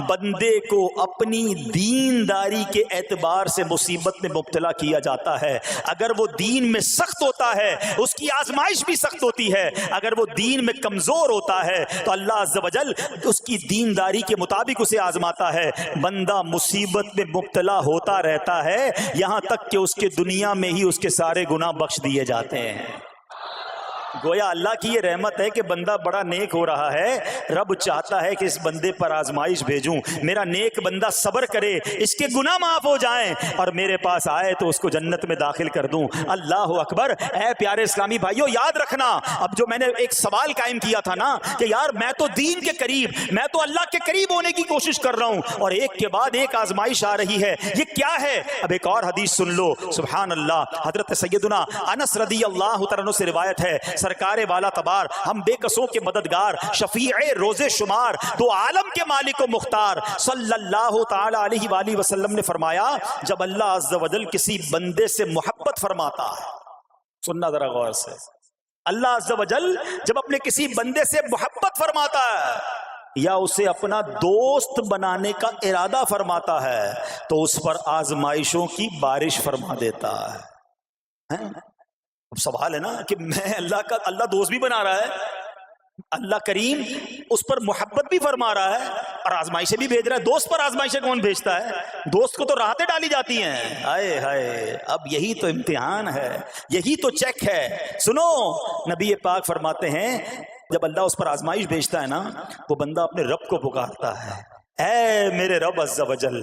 بندے کو اپنی دینداری کے اعتبار سے مصیبت میں مبتلا کیا جاتا ہے۔ اگر وہ دین میں سخت ہوتا ہے اس کی آزمائش بھی سخت ہوتی ہے، اگر وہ دین میں کمزور ہوتا ہے تو اللہ عز و جل اس کی دینداری کے مطابق اسے آزماتا ہے۔ بندہ مصیبت میں مبتلا ہوتا رہتا ہے یہاں تک کہ اس کے دنیا میں ہی اس کے سارے گناہ بخش دیے جاتے ہیں۔ گویا اللہ کی یہ رحمت ہے کہ بندہ بڑا نیک ہو رہا ہے، رب چاہتا ہے کہ اس بندے پر آزمائش بھیجوں، میرا نیک بندہ صبر کرے، اس کے گناہ معاف ہو جائیں اور میرے پاس آئے تو اس کو جنت میں داخل کر دوں۔ اللہ اکبر۔ اے پیارے اسلامی بھائیو، یاد رکھنا، اب جو میں نے ایک سوال قائم کیا تھا نا کہ یار میں تو دین کے قریب، میں تو اللہ کے قریب ہونے کی کوشش کر رہا ہوں اور ایک کے بعد ایک آزمائش آ رہی ہے، یہ کیا ہے؟ اب ایک اور حدیث سن لو، سبحان اللہ۔ حضرت سیدنا انس رضی اللہ تعالیٰ عنہ سے روایت ہے، سرکار والا تبار، ہم بے کسوں کے مددگار، شفیع روز شمار، دو عالم کے مالک و مختار صلی اللہ تعالی علیہ وآلہ وسلم نے فرمایا، جب اللہ عز و جل کسی بندے سے محبت فرماتا ہے، سننا ذرا غور سے، اللہ عز و جل جب اپنے کسی بندے سے محبت فرماتا ہے یا اسے اپنا دوست بنانے کا ارادہ فرماتا ہے تو اس پر آزمائشوں کی بارش فرما دیتا ہے۔ اب سوال ہے نا کہ میں اللہ دوست بھی بنا رہا ہے، اللہ کریم اس پر محبت بھی فرما رہا ہے اور آزمائشیں بھی بھیج رہا ہے۔ دوست پر آزمائشیں کون بھیجتا ہے؟ دوست کو تو راحتیں ڈالی جاتی ہیں۔ ہائے ہائے، اب یہی تو امتحان ہے، یہی تو چیک ہے۔ سنو، نبی پاک فرماتے ہیں جب اللہ اس پر آزمائش بھیجتا ہے نا، وہ بندہ اپنے رب کو پکارتا ہے، اے میرے رب عز و جل،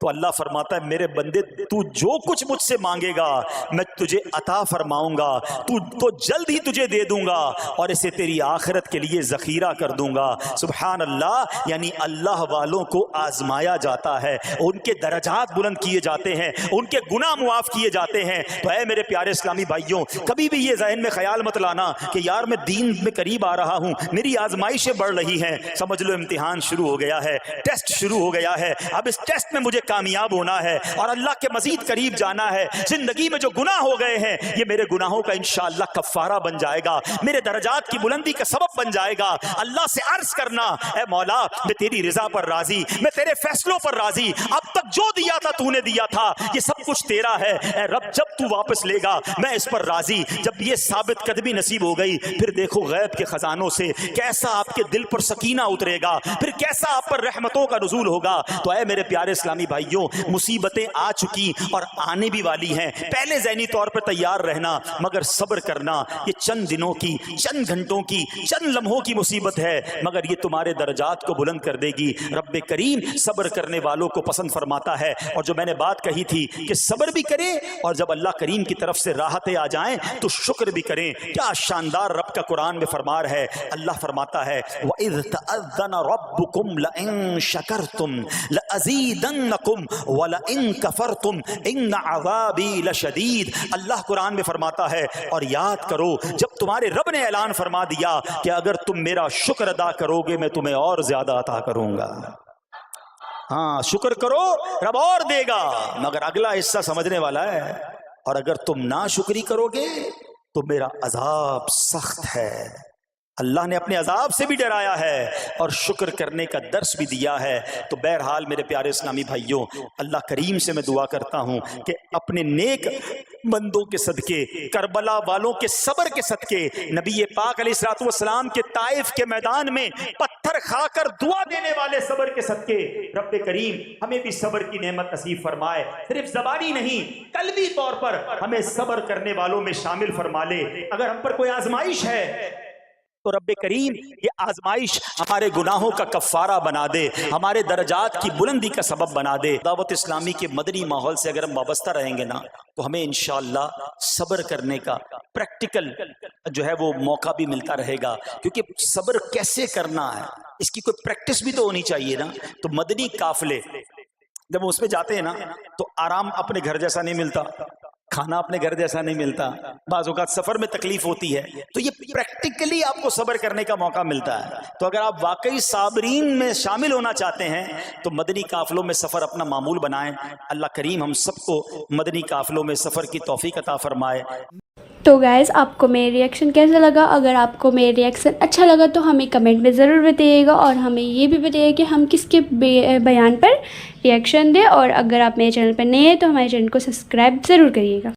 تو اللہ فرماتا ہے میرے بندے تو جو کچھ مجھ سے مانگے گا میں تجھے عطا فرماؤں گا، تو جلد ہی تجھے دے دوں گا اور اسے تیری آخرت کے لیے ذخیرہ کر دوں گا۔ سبحان اللہ۔ یعنی اللہ والوں کو آزمایا جاتا ہے، ان کے درجات بلند کیے جاتے ہیں، ان کے گناہ معاف کیے جاتے ہیں۔ تو اے میرے پیارے اسلامی بھائیوں، کبھی بھی یہ ذہن میں خیال مت لانا کہ یار میں دین میں قریب آ رہا ہوں، میری آزمائشیں بڑھ رہی ہیں، سمجھ لو امتحان شروع ہو گیا ہے، ٹیسٹ شروع ہو گیا ہے، اب اس ٹیسٹ میں مجھے کامیاب ہونا ہے اور اللہ کے مزید قریب جانا ہے۔ زندگی میں جو گناہ ہو گئے ہیں یہ میرے گناہوں کا انشاءاللہ کفارہ بن جائے گا، میرے درجات کی بلندی کا سبب بن جائے گا۔ اللہ سے عرض کرنا، اے مولا میں تیری رضا پر راضی، میں تیرے فیصلوں پر راضی، اب تک جو دیا تھا تو نے دیا تھا، یہ سب کچھ تیرا ہے، اے رب جب تو واپس لے گا میں اس پر راضی۔ جب یہ ثابت قدمی نصیب ہو گئی پھر دیکھو غیب کے خزانوں سے کیسا آپ کے دل پر سکینہ اترے گا، پھر کیسا آپ پر رحمتوں کا نزول ہوگا۔ تو اے میرے پیارے اسلامی بھائیوں، مصیبتیں آ چکی اور آنے بھی والی ہیں، پہلے ذہنی طور پر تیار رہنا، مگر صبر کرنا۔ یہ چند دنوں کی، چند گھنٹوں کی، چند لمحوں کی مصیبت ہے مگر یہ تمہارے درجات کو بلند کر دے گی۔ رب کریم صبر کرنے والوں کو پسند فرماتا ہے۔ اور جو میں نے بات کہی تھی کہ صبر بھی کریں اور جب اللہ کریم کی طرف سے راحتیں آ جائیں تو شکر بھی کریں، کیا شاندار رب کا قرآن میں فرمان ہے۔ اللہ فرماتا ہے وَإِذْ تَأَذَّنَ رَبُّكُمْ لَئِن شَكَرْتُمْ لَأَزِيدَنَّكُمْ وَلَئِن كَفَرْتُمْ إِنَّ عَذَابِي لَشَدِيدٌ۔ اللہ قرآن میں فرماتا ہے اور یاد کرو جب تمہارے رب نے اعلان فرما دیا کہ اگر تم میرا شکر ادا کرو گے میں تمہیں اور زیادہ عطا کروں گا۔ ہاں شکر کرو رب اور دے گا، مگر اگلا حصہ سمجھنے والا ہے، اور اگر تم ناشکری کرو گے تو میرا عذاب سخت ہے۔ اللہ نے اپنے عذاب سے بھی ڈرایا ہے اور شکر کرنے کا درس بھی دیا ہے۔ تو بہرحال میرے پیارے اسلامی بھائیوں، اللہ کریم سے میں دعا کرتا ہوں کہ اپنے نیک بندوں کے صدقے، کربلا والوں کے صبر کے صدقے، نبی پاک علیہ الصلوۃ والسلام کے طائف کے میدان میں پتھر کھا کر دعا دینے والے صبر کے صدقے، رب کریم ہمیں بھی صبر کی نعمت نصیب فرمائے، صرف زبانی نہیں قلبی طور پر ہمیں صبر کرنے والوں میں شامل فرما لے۔ اگر ہم پر کوئی آزمائش ہے تو رب کریم یہ آزمائش ہمارے گناہوں کا کفارہ بنا دے، ہمارے درجات کی بلندی کا سبب بنا دے۔ دعوت اسلامی کے مدنی ماحول سے اگر ہم وابستہ رہیں گے نا تو ہمیں انشاءاللہ صبر کرنے کا پریکٹیکل جو ہے وہ موقع بھی ملتا رہے گا، کیونکہ صبر کیسے کرنا ہے اس کی کوئی پریکٹس بھی تو ہونی چاہیے نا۔ تو مدنی قافلے جب اس میں جاتے ہیں نا تو آرام اپنے گھر جیسا نہیں ملتا، کھانا اپنے گھر جیسا نہیں ملتا، بعض اوقات سفر میں تکلیف ہوتی ہے، تو یہ پریکٹیکلی آپ کو صبر کرنے کا موقع ملتا ہے۔ تو اگر آپ واقعی صابرین میں شامل ہونا چاہتے ہیں تو مدنی قافلوں میں سفر اپنا معمول بنائیں۔ اللہ کریم ہم سب کو مدنی قافلوں میں سفر کی توفیق عطا فرمائے۔ تو گائز آپ کو میرا ریئیکشن کیسا لگا؟ اگر آپ کو میرا ریئیکشن اچھا لگا تو ہمیں کمنٹ میں ضرور بتائیے گا، اور ہمیں یہ بھی بتائیے کہ ہم کس کے بیان پر ریئیکشن دیں، اور اگر آپ میرے چینل پر نئے ہیں تو ہمارے چینل کو سبسکرائب ضرور کریے گا۔